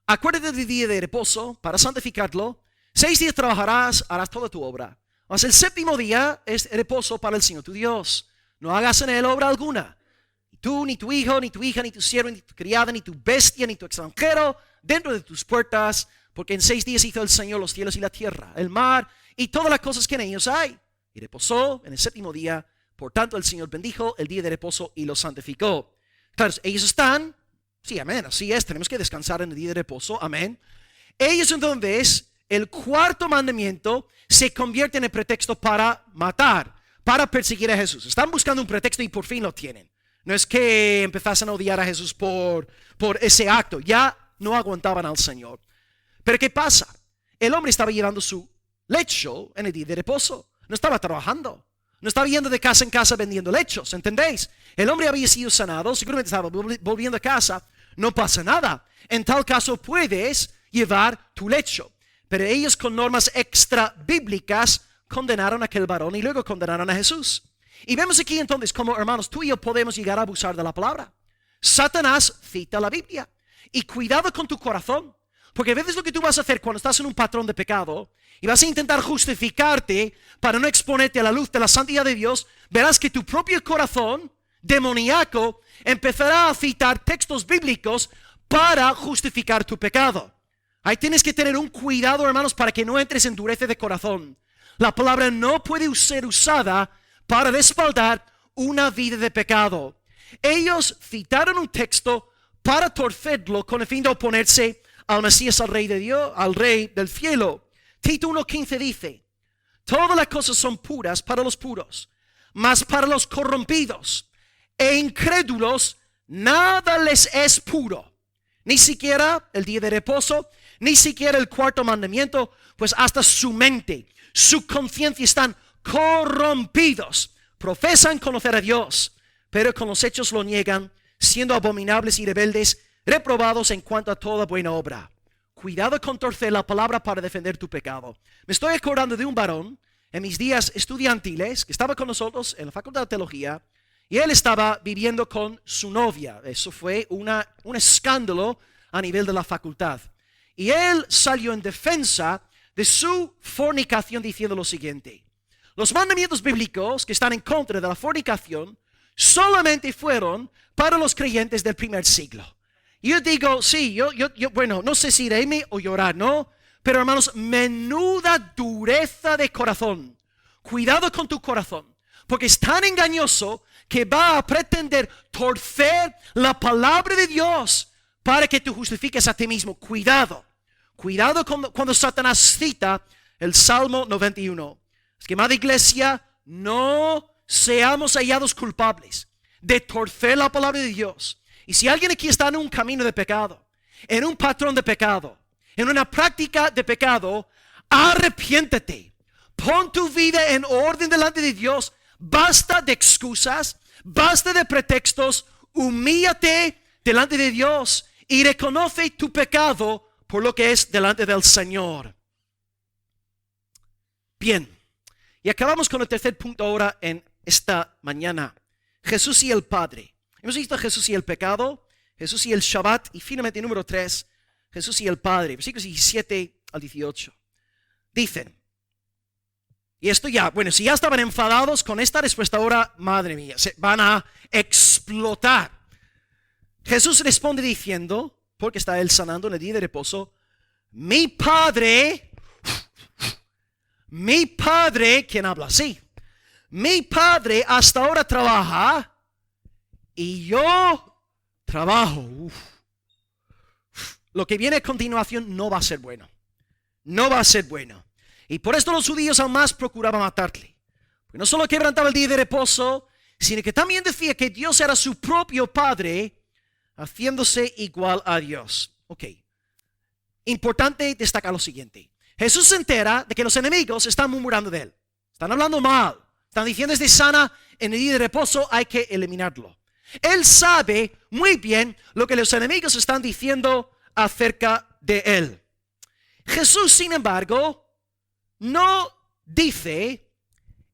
Acuérdate del día de reposo para santificarlo. 6 días trabajarás, harás toda tu obra. Mas el séptimo día es reposo para el Señor tu Dios. No hagas en él obra alguna. Ni tú, ni tu hijo, ni tu hija, ni tu siervo, ni tu criada, ni tu bestia, ni tu extranjero, dentro de tus puertas. Porque en 6 días hizo el Señor los cielos y la tierra, el mar y todas las cosas que en ellos hay. Y reposó en el séptimo día. Por tanto el Señor bendijo el día de reposo y lo santificó. Claro, ellos están, sí, amén, así es, tenemos que descansar en el día de reposo, amén. Ellos entonces, el cuarto mandamiento se convierte en el pretexto para matar, para perseguir a Jesús. Están buscando un pretexto y por fin lo tienen. No es que empezasen a odiar a Jesús por ese acto, ya no aguantaban al Señor. Pero ¿qué pasa? El hombre estaba llevando su lecho en el día de reposo, no estaba trabajando. No estaba yendo de casa en casa vendiendo lechos, ¿entendéis? El hombre había sido sanado, seguramente estaba volviendo a casa, no pasa nada. En tal caso puedes llevar tu lecho. Pero ellos con normas extra bíblicas condenaron a aquel varón y luego condenaron a Jesús. Y vemos aquí entonces como hermanos, tú y yo podemos llegar a abusar de la palabra. Satanás cita la Biblia. Y cuidado con tu corazón. Porque a veces lo que tú vas a hacer cuando estás en un patrón de pecado y vas a intentar justificarte para no exponerte a la luz de la santidad de Dios, verás que tu propio corazón demoníaco empezará a citar textos bíblicos para justificar tu pecado. Ahí tienes que tener un cuidado, hermanos, para que no entres en dureza de corazón. La palabra no puede ser usada para respaldar una vida de pecado. Ellos citaron un texto para torcerlo con el fin de oponerse al Mesías, al Rey de Dios, al Rey del cielo. Tito 1:15 dice, todas las cosas son puras para los puros, mas para los corrompidos e incrédulos nada les es puro. Ni siquiera el día de reposo, ni siquiera el cuarto mandamiento, pues hasta su mente, su conciencia están corrompidos. Profesan conocer a Dios, pero con los hechos lo niegan, siendo abominables y rebeldes, reprobados en cuanto a toda buena obra. Cuidado con torcer la palabra para defender tu pecado. Me estoy acordando de un varón en mis días estudiantiles que estaba con nosotros en la Facultad de Teología y él estaba viviendo con su novia. Eso fue un escándalo a nivel de la facultad. Y él salió en defensa de su fornicación diciendo lo siguiente: los mandamientos bíblicos que están en contra de la fornicación solamente fueron para los creyentes del primer siglo. Y yo digo, sí, bueno, no sé si reírme o llorar, ¿no? Pero hermanos, menuda dureza de corazón. Cuidado con tu corazón, porque es tan engañoso que va a pretender torcer la palabra de Dios para que tú justifiques a ti mismo. Cuidado cuando Satanás cita el Salmo 91. Es que, amada iglesia, no seamos hallados culpables de torcer la palabra de Dios Y si alguien aquí está en un camino de pecado, en un patrón de pecado, en una práctica de pecado, arrepiéntete. Pon tu vida en orden delante de Dios. Basta de excusas, basta de pretextos. Humíllate delante de Dios y reconoce tu pecado por lo que es delante del Señor. Bien, y acabamos con el tercer punto ahora en esta mañana. Jesús y el Padre. Hemos visto Jesús y el pecado, Jesús y el Shabbat, y finalmente número 3, Jesús y el Padre. Versículos 17 al 18. Dicen, y esto ya, bueno, si ya estaban enfadados con esta respuesta ahora, madre mía, se van a explotar. Jesús responde diciendo, porque está él sanando en el día de reposo, mi Padre, ¿quién habla así? Mi Padre hasta ahora trabaja y yo trabajo. Lo que viene a continuación no va a ser bueno. No va a ser bueno. Y por esto los judíos aún más procuraban matarle. Porque no solo quebrantaba el día de reposo, sino que también decía que Dios era su propio Padre, haciéndose igual a Dios. Ok. Importante destacar lo siguiente. Jesús se entera de que los enemigos están murmurando de él. Están hablando mal. Están diciendo desde sana en el día de reposo hay que eliminarlo. Él sabe muy bien lo que los enemigos están diciendo acerca de él. Jesús, sin embargo, no dice,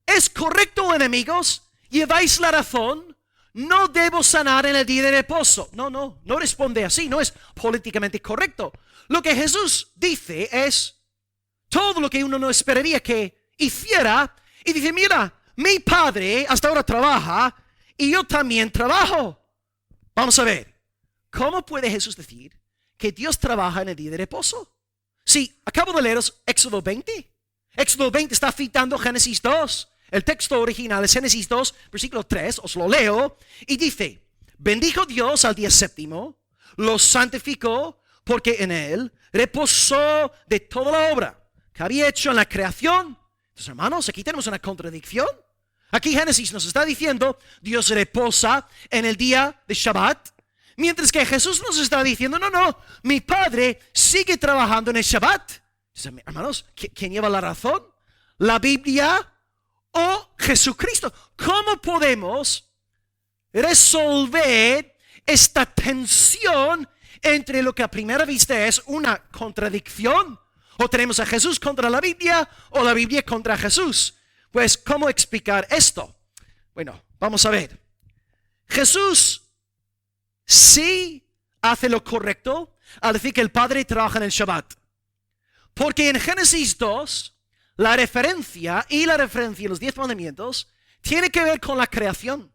es correcto, enemigos, lleváis la razón, no debo sanar en el día de reposo. No responde así, no es políticamente correcto. Lo que Jesús dice es todo lo que uno no esperaría que hiciera, y dice, mira, mi Padre hasta ahora trabaja y yo también trabajo. Vamos a ver, ¿cómo puede Jesús decir que Dios trabaja en el día de reposo? Sí, acabo de leeros Éxodo 20. Éxodo 20 está citando Génesis 2. El texto original es Génesis 2, versículo 3, os lo leo, y dice, bendijo Dios al día séptimo, lo santificó, porque en él reposó de toda la obra que había hecho en la creación. Entonces, hermanos, aquí tenemos una contradicción. Aquí Génesis nos está diciendo, Dios reposa en el día de Shabbat, mientras que Jesús nos está diciendo, no, mi Padre sigue trabajando en el Shabbat. Entonces, hermanos, ¿quién lleva la razón? ¿La Biblia o Jesucristo? ¿Cómo podemos resolver esta tensión entre lo que a primera vista es una contradicción? O tenemos a Jesús contra la Biblia o la Biblia contra Jesús. Pues, ¿cómo explicar esto? Bueno, vamos a ver. Jesús sí hace lo correcto al decir que el Padre trabaja en el Shabbat. Porque en Génesis 2, la referencia en los 10 mandamientos tiene que ver con la creación.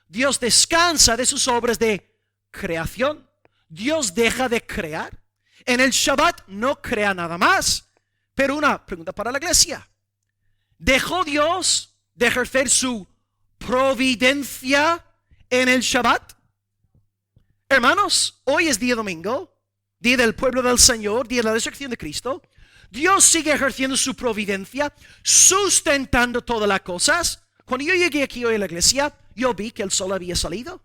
Dios descansa de sus obras de creación. Dios deja de crear. En el Shabbat no crea nada más. Pero una pregunta para la iglesia. ¿Dejó Dios de ejercer su providencia en el Shabbat? Hermanos, hoy es día domingo, día del pueblo del Señor, día de la resurrección de Cristo. Dios sigue ejerciendo su providencia, sustentando todas las cosas. Cuando yo llegué aquí hoy a la iglesia, yo vi que el sol había salido.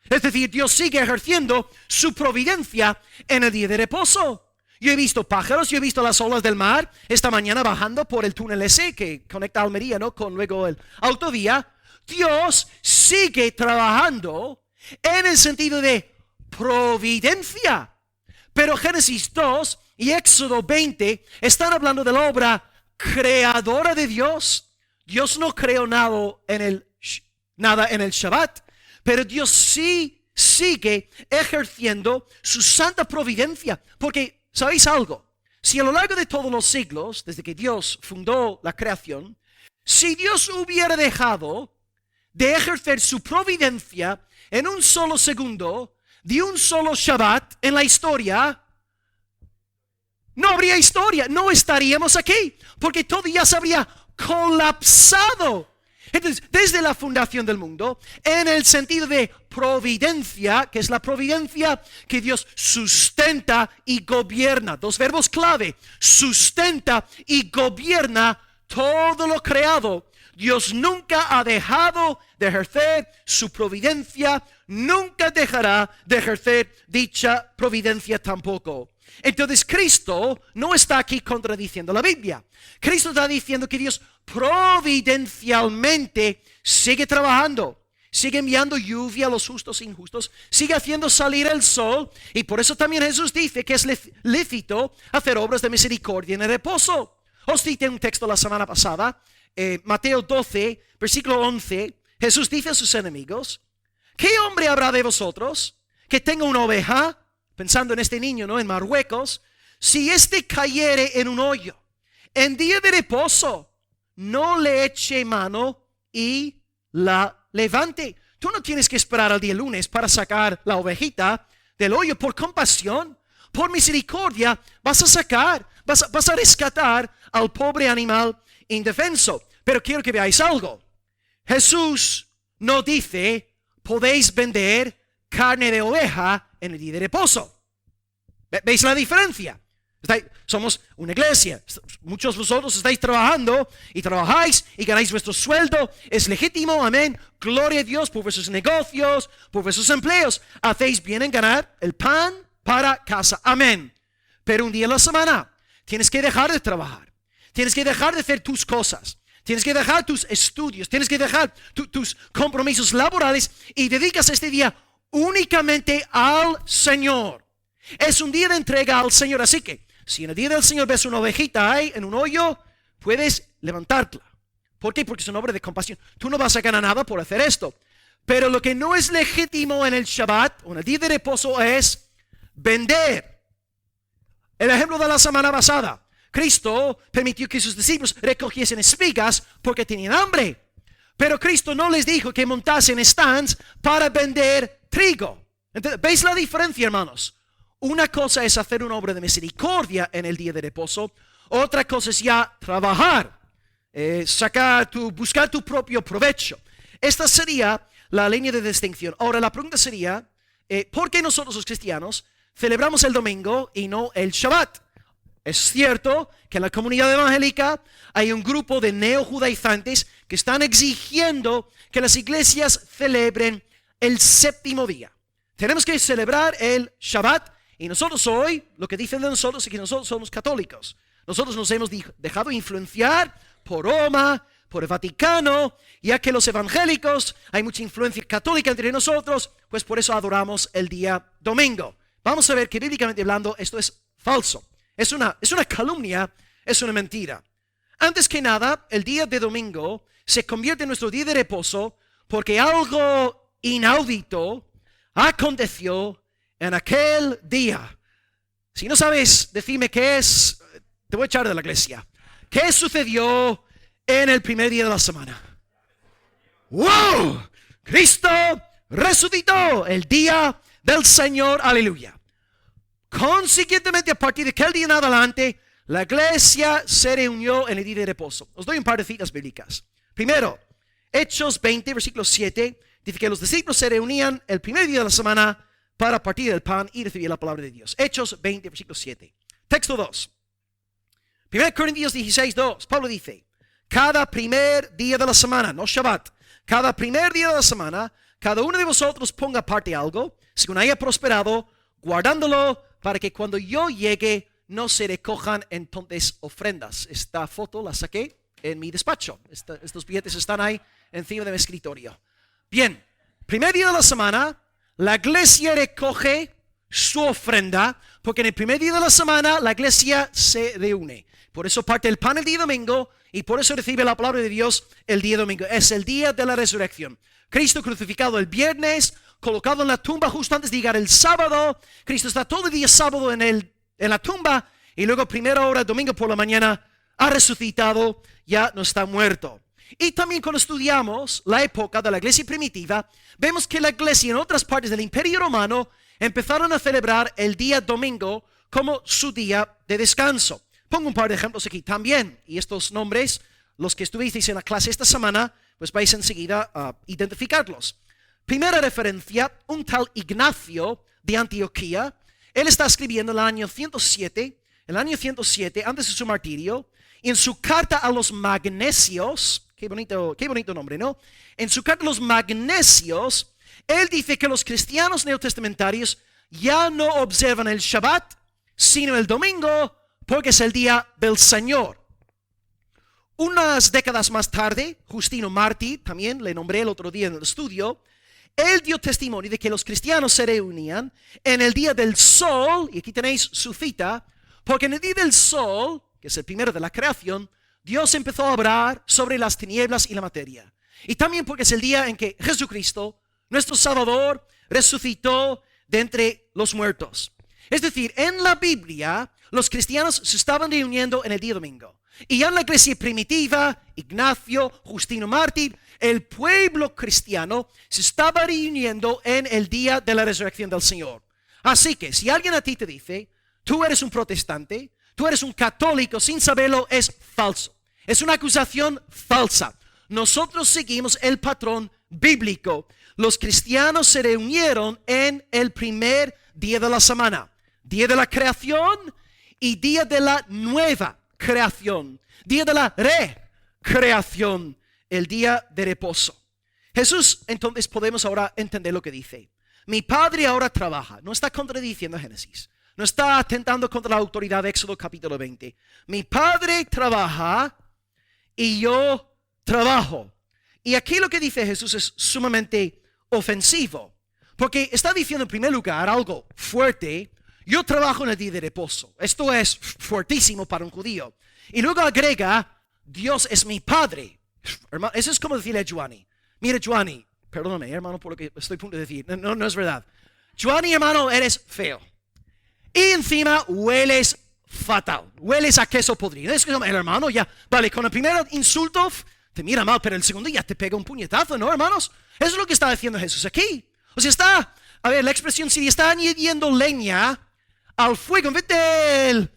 Es decir, Dios sigue ejerciendo su providencia en el día de reposo. Yo he visto pájaros, yo he visto las olas del mar esta mañana bajando por el túnel ese que conecta a Almería, ¿no? Con luego el autovía. Dios sigue trabajando en el sentido de providencia. Pero Génesis 2 y Éxodo 20 están hablando de la obra creadora de Dios. Dios no creó nada en el Shabbat, pero Dios sí sigue ejerciendo su santa providencia. Porque, ¿sabéis algo? Si a lo largo de todos los siglos, desde que Dios fundó la creación, si Dios hubiera dejado de ejercer su providencia en un solo segundo, de un solo Shabbat en la historia, no habría historia, no estaríamos aquí, porque todo ya se habría colapsado. Entonces, desde la fundación del mundo, en el sentido de providencia, que es la providencia que Dios sustenta y gobierna, dos verbos clave, sustenta y gobierna todo lo creado. Dios nunca ha dejado de ejercer su providencia, nunca dejará de ejercer dicha providencia tampoco. Entonces Cristo no está aquí contradiciendo la Biblia. Cristo está diciendo que Dios providencialmente sigue trabajando, sigue enviando lluvia a los justos e injustos, sigue haciendo salir el sol, y por eso también Jesús dice que es lícito hacer obras de misericordia en el reposo. Os cité un texto la semana pasada, Mateo 12, versículo 11. Jesús dice a sus enemigos: ¿qué hombre habrá de vosotros que tenga una oveja, pensando en este niño, ¿no?, en Marruecos, si éste cayere en un hoyo, en día de reposo, no le eche mano y la levante? Tú no tienes que esperar al día lunes para sacar la ovejita del hoyo. Por compasión, por misericordia, vas a sacar, vas a rescatar al pobre animal indefenso. Pero quiero que veáis algo. Jesús no dice: podéis vender carne de oveja en el día de reposo. ¿Veis la diferencia? Somos una iglesia. Muchos de vosotros estáis trabajando y trabajáis y ganáis vuestro sueldo. Es legítimo, amén. Gloria a Dios por vuestros negocios, por vuestros empleos. Hacéis bien en ganar el pan para casa, amén. Pero un día a la semana tienes que dejar de trabajar. Tienes que dejar de hacer tus cosas. Tienes que dejar tus estudios. Tienes que dejar tus compromisos laborales y dedicas este día únicamente al Señor. Es un día de entrega al Señor. Así que si en el día del Señor ves una ovejita ahí en un hoyo, puedes levantarla. ¿Por qué? Porque es una obra de compasión. Tú no vas a ganar nada por hacer esto. Pero lo que no es legítimo en el Shabbat o en el día de reposo es vender. El ejemplo de la semana pasada. Cristo permitió que sus discípulos recogiesen espigas porque tenían hambre. Pero Cristo no les dijo que montasen stands para vender trigo. Entonces, ¿veis la diferencia, hermanos? Una cosa es hacer una obra de misericordia en el día de reposo. Otra cosa es ya trabajar, buscar tu propio provecho. Esta sería la línea de distinción. Ahora la pregunta sería, ¿por qué nosotros los cristianos celebramos el domingo y no el Shabbat? Es cierto que en la comunidad evangélica hay un grupo de neojudaizantes que están exigiendo que las iglesias celebren el séptimo día. Tenemos que celebrar el Shabbat. Y nosotros hoy, lo que dicen de nosotros es que nosotros somos católicos. Nosotros nos hemos dejado influenciar por Roma, por el Vaticano, ya que los evangélicos, hay mucha influencia católica entre nosotros, pues por eso adoramos el día domingo. Vamos a ver que bíblicamente hablando esto es falso. Es una calumnia, es una mentira. Antes que nada, el día de domingo se convierte en nuestro día de reposo porque algo inaudito aconteció en aquel día. Si no sabes decirme qué es, te voy a echar de la iglesia. ¿Qué sucedió en el primer día de la semana? ¡Wow! Cristo resucitó el día del Señor, aleluya. Consiguientemente, a partir de aquel día en adelante, la iglesia se reunió en el día de reposo. Os doy un par de citas bíblicas. Primero, Hechos 20, versículo 7, dice que los discípulos se reunían el primer día de la semana para partir el pan y recibir la palabra de Dios. Hechos 20, versículo 7. Texto 2. 1 Corintios 16, 2. Pablo dice: cada primer día de la semana, no Shabbat, cada primer día de la semana, cada uno de vosotros ponga aparte algo, según haya prosperado, guardándolo para que cuando yo llegue no se recojan entonces ofrendas. Esta foto la saqué en mi despacho. Estos billetes están ahí encima de mi escritorio. Bien, primer día de la semana, la iglesia recoge su ofrenda, porque en el primer día de la semana la iglesia se reúne. Por eso parte el pan el día domingo y por eso recibe la palabra de Dios el día domingo. Es el día de la resurrección. Cristo crucificado el viernes, colocado en la tumba justo antes de llegar el sábado. Cristo está todo el día sábado en la tumba y luego primera hora domingo por la mañana ha resucitado, ya no está muerto. Y también cuando estudiamos la época de la iglesia primitiva, vemos que la iglesia en otras partes del Imperio Romano empezaron a celebrar el día domingo como su día de descanso. Pongo un par de ejemplos aquí también, y estos nombres, los que estuvisteis en la clase esta semana, pues vais enseguida a identificarlos. Primera referencia, un tal Ignacio de Antioquía. Él está escribiendo en el año 107, antes de su martirio, y en su carta a los magnesios, Qué bonito nombre, ¿no? En su carta Los Magnesios, él dice que los cristianos neotestamentarios ya no observan el Shabbat, sino el domingo, porque es el día del Señor. Unas décadas más tarde, Justino Martí, también le nombré el otro día en el estudio, él dio testimonio de que los cristianos se reunían en el día del sol, y aquí tenéis su cita, porque en el día del sol, que es el primero de la creación, Dios empezó a obrar sobre las tinieblas y la materia. Y también porque es el día en que Jesucristo, nuestro Salvador, resucitó de entre los muertos. Es decir, en la Biblia, los cristianos se estaban reuniendo en el día domingo. Y ya en la iglesia primitiva, Ignacio, Justino Mártir, el pueblo cristiano se estaba reuniendo en el día de la resurrección del Señor. Así que si alguien a ti te dice, tú eres un protestante, tú eres un católico sin saberlo, es falso. Es una acusación falsa. Nosotros seguimos el patrón bíblico. Los cristianos se reunieron en el primer día de la semana, día de la creación y día de la nueva creación, día de la recreación, el día de reposo. Jesús, entonces podemos ahora entender lo que dice. Mi Padre ahora trabaja, no está contradiciendo a Génesis, no está atentando contra la autoridad de Éxodo capítulo 20. Mi Padre trabaja y yo trabajo. Y aquí lo que dice Jesús es sumamente ofensivo, porque está diciendo en primer lugar algo fuerte. Yo trabajo en el día de reposo. Esto es fuertísimo para un judío. Y luego agrega, Dios es mi Padre. Hermano, eso es como decirle a Giovanni. Mira, Giovanni, perdóname, hermano, por lo que estoy a punto de decir. No es verdad. Giovanni, hermano, eres feo. Y encima hueles fatal. Hueles a queso podrido. Es como, hermano, ya, vale, con el primer insulto te mira mal, pero el segundo ya te pega un puñetazo, ¿no, hermanos? Eso es lo que está diciendo Jesús aquí. O sea, está, a ver, la expresión siria, está añadiendo leña al fuego en vez del,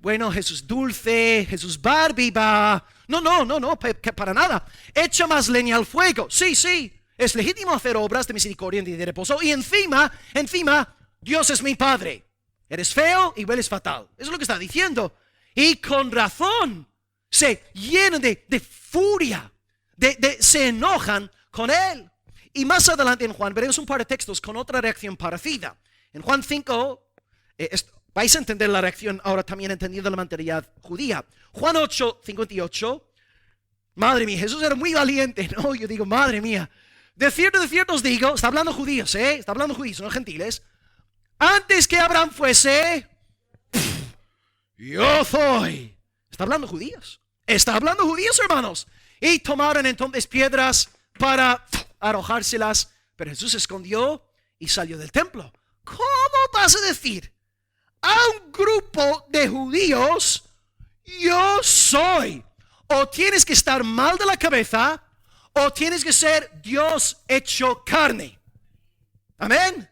bueno, Jesús dulce, Jesús Barbie va. No, para nada. Echa más leña al fuego. Sí, es legítimo hacer obras de misericordia y de reposo. Y encima, Dios es mi Padre. Eres feo y hueles fatal. Eso es lo que está diciendo. Y con razón se llenan de furia, se enojan con él. Y más adelante en Juan veremos un par de textos con otra reacción parecida. En Juan 5, vais a entender la reacción ahora también entendiendo la mentalidad judía. Juan 8, 58. Madre mía, Jesús era muy valiente, ¿no? Yo digo, madre mía. De cierto os digo, está hablando judíos, está hablando judíos, no gentiles. Antes que Abraham fuese, yo soy. Está hablando judíos, hermanos. Y tomaron entonces piedras para arrojárselas, pero Jesús se escondió y salió del templo. ¿Cómo vas a decir a un grupo de judíos, yo soy? O tienes que estar mal de la cabeza, o tienes que ser Dios hecho carne. Amén.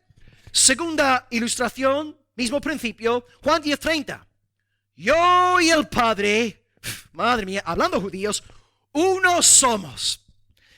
Segunda ilustración, mismo principio, Juan 10:30. Yo y el Padre, madre mía, hablando judíos, uno somos.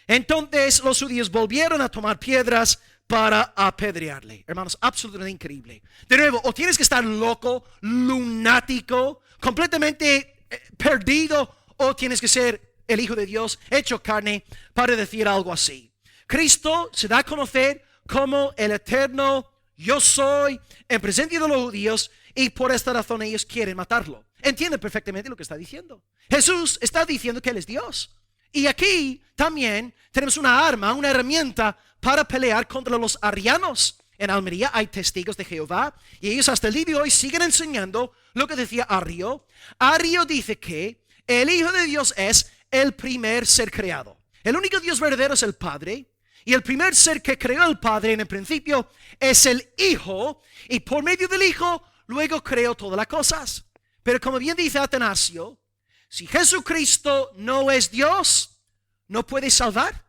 Entonces los judíos volvieron a tomar piedras para apedrearle. Hermanos, absolutamente increíble. De nuevo, o tienes que estar loco, lunático, completamente perdido, o tienes que ser el Hijo de Dios hecho carne para decir algo así. Cristo se da a conocer como el eterno yo soy en presencia de los judíos, y por esta razón ellos quieren matarlo. Entiende perfectamente lo que está diciendo. Jesús está diciendo que Él es Dios. Y aquí también tenemos una arma, una herramienta para pelear contra los arrianos. En Almería hay testigos de Jehová y ellos hasta el día de hoy siguen enseñando lo que decía Arrio. Arrio dice que el Hijo de Dios es el primer ser creado. El único Dios verdadero es el Padre. Y el primer ser que creó el Padre en el principio es el Hijo. Y por medio del Hijo luego creó todas las cosas. Pero como bien dice Atanasio, si Jesucristo no es Dios, no puede salvar.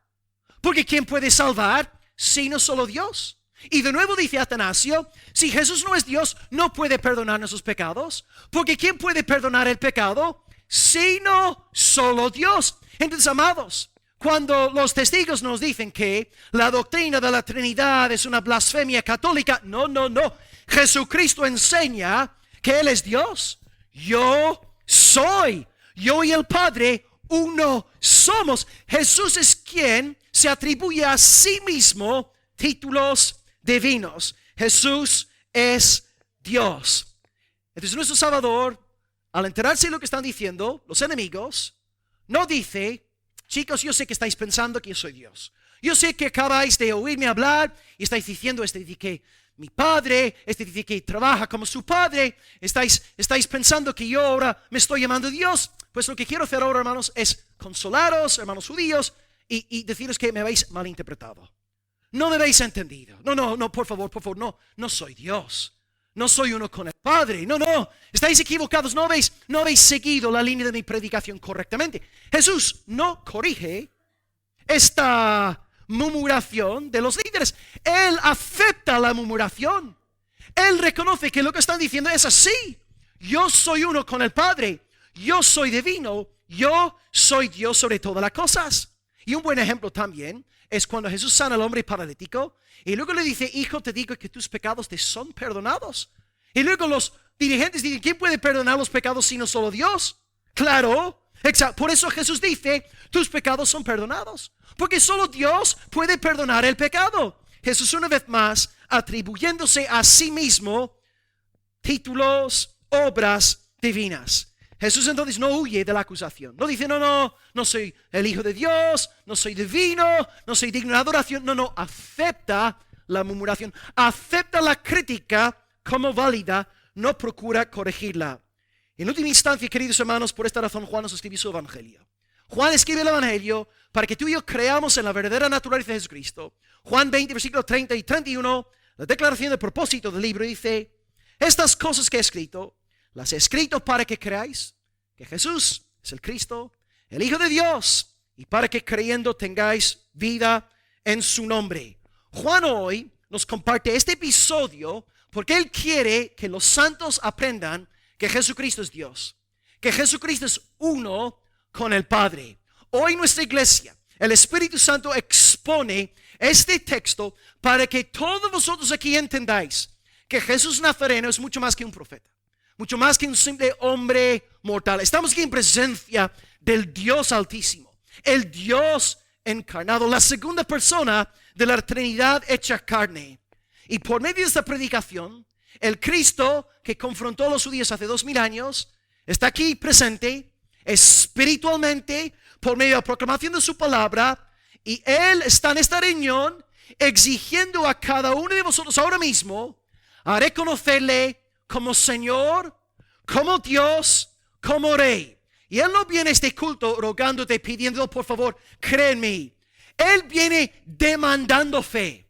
Porque ¿quién puede salvar sino solo Dios? Y de nuevo dice Atanasio, si Jesús no es Dios, no puede perdonar nuestros pecados. Porque ¿quién puede perdonar el pecado sino solo Dios? Entonces, amados, cuando los testigos nos dicen que la doctrina de la Trinidad es una blasfemia católica, no. Jesucristo enseña que Él es Dios. Yo soy. Yo y el Padre, uno somos. Jesús es quien se atribuye a sí mismo títulos divinos. Jesús es Dios. Entonces nuestro Salvador, al enterarse de lo que están diciendo los enemigos, no dice: chicos, yo sé que estáis pensando que yo soy Dios. Yo sé que acabáis de oírme hablar y estáis diciendo, este dice que mi padre, este dice que trabaja como su padre. Estáis pensando que yo ahora me estoy llamando Dios. Pues lo que quiero hacer ahora, hermanos, es consolaros, hermanos judíos, y deciros que me habéis malinterpretado. No me habéis entendido. No, por favor, no soy Dios. No soy uno con el Padre. No, estáis equivocados. No habéis seguido la línea de mi predicación correctamente. Jesús no corrige esta murmuración de los líderes. Él acepta la murmuración. Él reconoce que lo que están diciendo es así. Yo soy uno con el Padre. Yo soy divino. Yo soy Dios sobre todas las cosas. Y un buen ejemplo también es cuando Jesús sana al hombre paralítico y luego le dice: hijo, te digo que tus pecados te son perdonados. Y luego los dirigentes dicen: ¿quién puede perdonar los pecados sino solo Dios? Claro, exacto. Por eso Jesús dice: tus pecados son perdonados, porque solo Dios puede perdonar el pecado. Jesús, una vez más, atribuyéndose a sí mismo títulos, obras divinas. Jesús entonces no huye de la acusación. No dice: no soy el Hijo de Dios, no soy divino, no soy digno de adoración. No, acepta la murmuración, acepta la crítica como válida, no procura corregirla. En última instancia, queridos hermanos, por esta razón Juan nos escribe su evangelio. Juan escribe el evangelio para que tú y yo creamos en la verdadera naturaleza de Jesucristo. Juan 20, versículos 30 y 31, la declaración de propósito del libro dice: estas cosas que he escrito, las he escrito para que creáis que Jesús es el Cristo, el Hijo de Dios, y para que creyendo tengáis vida en su nombre. Juan hoy nos comparte este episodio porque él quiere que los santos aprendan que Jesucristo es Dios, que Jesucristo es uno con el Padre. Hoy nuestra iglesia, el Espíritu Santo expone este texto para que todos vosotros aquí entendáis que Jesús Nazareno es mucho más que un profeta, mucho más que un simple hombre mortal. Estamos aquí en presencia del Dios Altísimo, el Dios encarnado, la segunda persona de la Trinidad hecha carne. Y por medio de esta predicación, el Cristo que confrontó a los judíos hace 2000 años está aquí presente espiritualmente por medio de la proclamación de su palabra, y Él está en esta reunión exigiendo a cada uno de vosotros ahora mismo a reconocerle como Señor, como Dios, como Rey. Y Él no viene a este culto rogándote, pidiendo: por favor, cree en mí. Él viene demandando fe.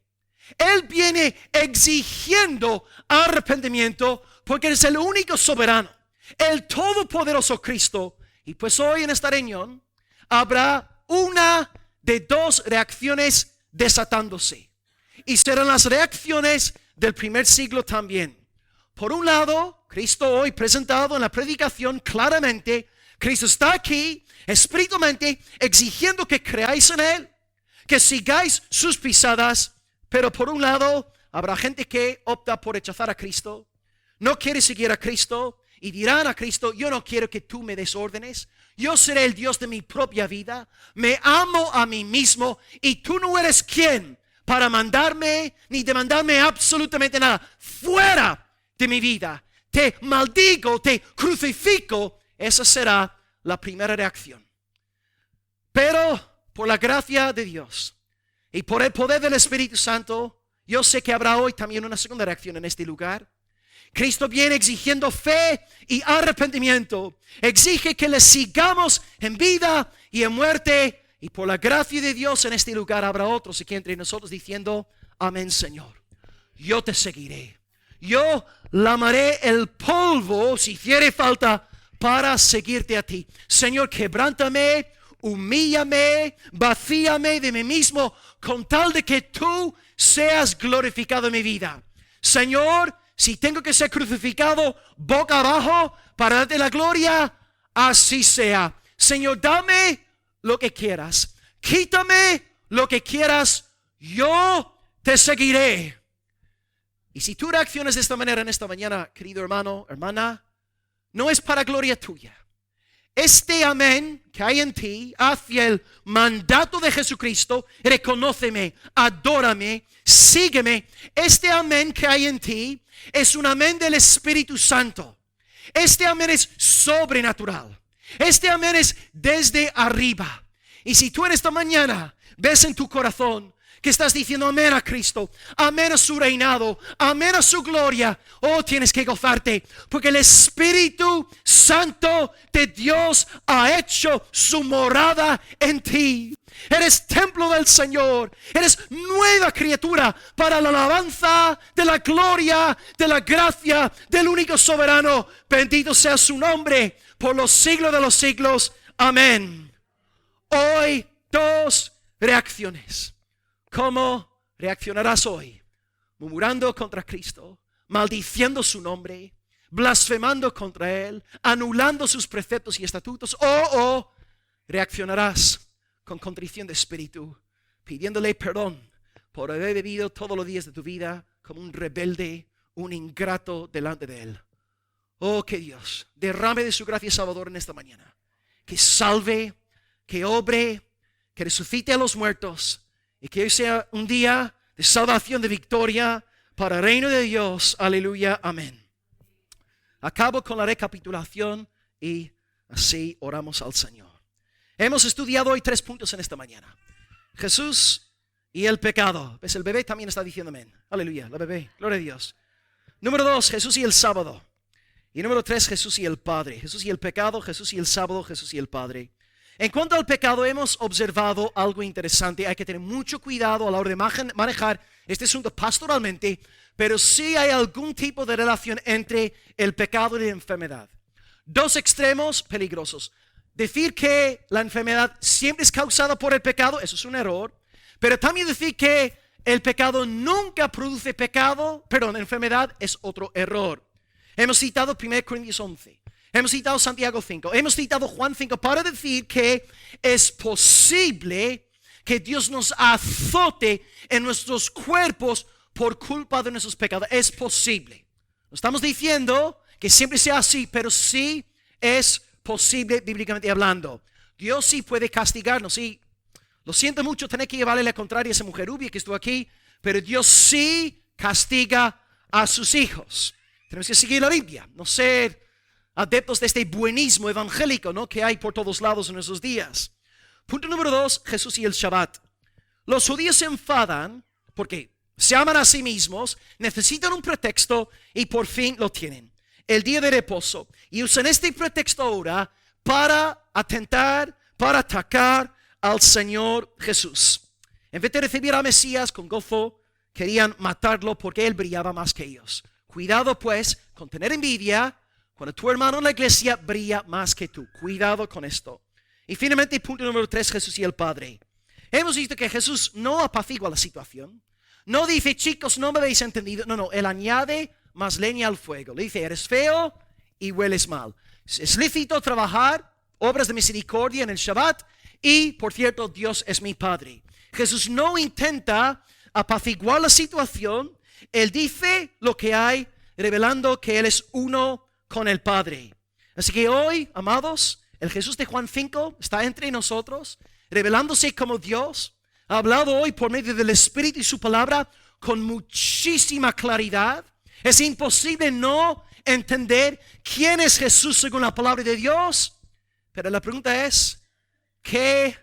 Él viene exigiendo arrepentimiento, porque Él es el único soberano, el todopoderoso Cristo. Y pues hoy en esta reunión habrá una de dos reacciones desatándose, y serán las reacciones del primer siglo también. Por un lado, Cristo hoy presentado en la predicación claramente, Cristo está aquí espiritualmente exigiendo que creáis en Él, que sigáis sus pisadas. Pero por un lado, habrá gente que opta por rechazar a Cristo, no quiere seguir a Cristo, y dirán a Cristo: yo no quiero que tú me des órdenes, yo seré el Dios de mi propia vida, me amo a mí mismo, y tú no eres quien para mandarme ni demandarme absolutamente nada. Fuera de mi vida, te maldigo, te crucifico. Esa será la primera reacción. Pero por la gracia de Dios y por el poder del Espíritu Santo, yo sé que habrá hoy también una segunda reacción en este lugar. Cristo viene exigiendo fe y arrepentimiento. Exige que le sigamos en vida y en muerte. Y por la gracia de Dios en este lugar habrá otros aquí entre nosotros diciendo: amén, Señor, yo te seguiré. Yo lamaré el polvo si hiciere falta para seguirte a ti. Señor, quebrántame, humíllame, vacíame de mí mismo con tal de que tú seas glorificado en mi vida. Señor, si tengo que ser crucificado boca abajo para darte la gloria, así sea. Señor, dame lo que quieras, quítame lo que quieras, yo te seguiré. Y si tú reaccionas de esta manera en esta mañana, querido hermano, hermana, no es para gloria tuya, Este amén que hay en ti hacia el mandato de Jesucristo, reconóceme, adórame, sígueme. Este amén que hay en ti es un amén del Espíritu Santo. Este amén es sobrenatural. Este amén es desde arriba. Y si tú en esta mañana ves en tu corazón que estás diciendo amén a Cristo, amén a su reinado, amén a su gloria, oh, tienes que gozarte, porque el Espíritu Santo de Dios ha hecho su morada en ti. Eres templo del Señor, eres nueva criatura para la alabanza de la gloria, de la gracia del único soberano. Bendito sea su nombre por los siglos de los siglos. Amén. Hoy dos reacciones. ¿Cómo reaccionarás hoy? Murmurando contra Cristo, maldiciendo su nombre, blasfemando contra Él, anulando sus preceptos y estatutos, o reaccionarás con contrición de espíritu, pidiéndole perdón por haber vivido todos los días de tu vida como un rebelde, un ingrato delante de Él. Oh, que Dios derrame de su gracia salvadora en esta mañana, que salve, que obre, que resucite a los muertos, y que hoy sea un día de salvación, de victoria para el reino de Dios. Aleluya, amén. Acabo con la recapitulación y así oramos al Señor. Hemos estudiado hoy 3 puntos en esta mañana. Jesús y el pecado. ¿Ves? El bebé también está diciendo amén. Aleluya, la bebé, gloria a Dios. Número 2, Jesús y el sábado. Y número 3, Jesús y el Padre. Jesús y el pecado, Jesús y el sábado, Jesús y el Padre. En cuanto al pecado, hemos observado algo interesante. Hay que tener mucho cuidado a la hora de manejar este asunto pastoralmente, pero sí hay algún tipo de relación entre el pecado y la enfermedad. 2 extremos peligrosos. Decir que la enfermedad siempre es causada por el pecado, eso es un error. Pero también decir que el pecado nunca produce enfermedad es otro error. Hemos citado 1 Corintios 11. Hemos citado Santiago 5, hemos citado Juan 5 para decir que es posible que Dios nos azote en nuestros cuerpos por culpa de nuestros pecados. Es posible. No estamos diciendo que siempre sea así, pero sí es posible bíblicamente hablando. Dios sí puede castigarnos. Sí, lo siento mucho tener que llevarle la contraria a esa mujer rubia que estuvo aquí, pero Dios sí castiga a sus hijos. Tenemos que seguir la Biblia, no ser adeptos de este buenismo evangélico, ¿no?, que hay por todos lados en esos días. Punto número 2, Jesús y el Shabbat. Los judíos se enfadan porque se aman a sí mismos, necesitan un pretexto y por fin lo tienen. El día de reposo. Y usan este pretexto ahora para atentar, para atacar al Señor Jesús. En vez de recibir a Mesías con gozo, querían matarlo porque Él brillaba más que ellos. Cuidado pues con tener envidia cuando tu hermano en la iglesia brilla más que tú. Cuidado con esto. Y finalmente, punto número 3, Jesús y el Padre. Hemos visto que Jesús no apacigua la situación. No dice, chicos, no me habéis entendido. No, Él añade más leña al fuego. Le dice, eres feo y hueles mal. Es lícito trabajar obras de misericordia en el Shabbat. Y, por cierto, Dios es mi Padre. Jesús no intenta apaciguar la situación. Él dice lo que hay, revelando que Él es uno con el Padre. Así que hoy, amados, el Jesús de Juan 5 está entre nosotros, revelándose como Dios. Ha hablado hoy por medio del Espíritu y su palabra con muchísima claridad. Es imposible no entender quién es Jesús según la palabra de Dios. Pero la pregunta es, ¿qué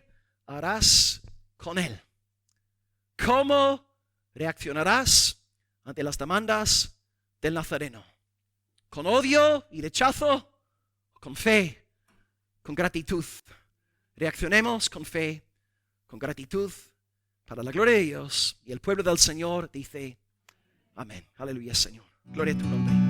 harás con Él? ¿Cómo reaccionarás ante las demandas del Nazareno? ¿Con odio y rechazo? ¿Con fe? ¿Con gratitud? Reaccionemos con fe, con gratitud, para la gloria de Dios. Y el pueblo del Señor dice, amén. Aleluya, Señor. Gloria a tu nombre.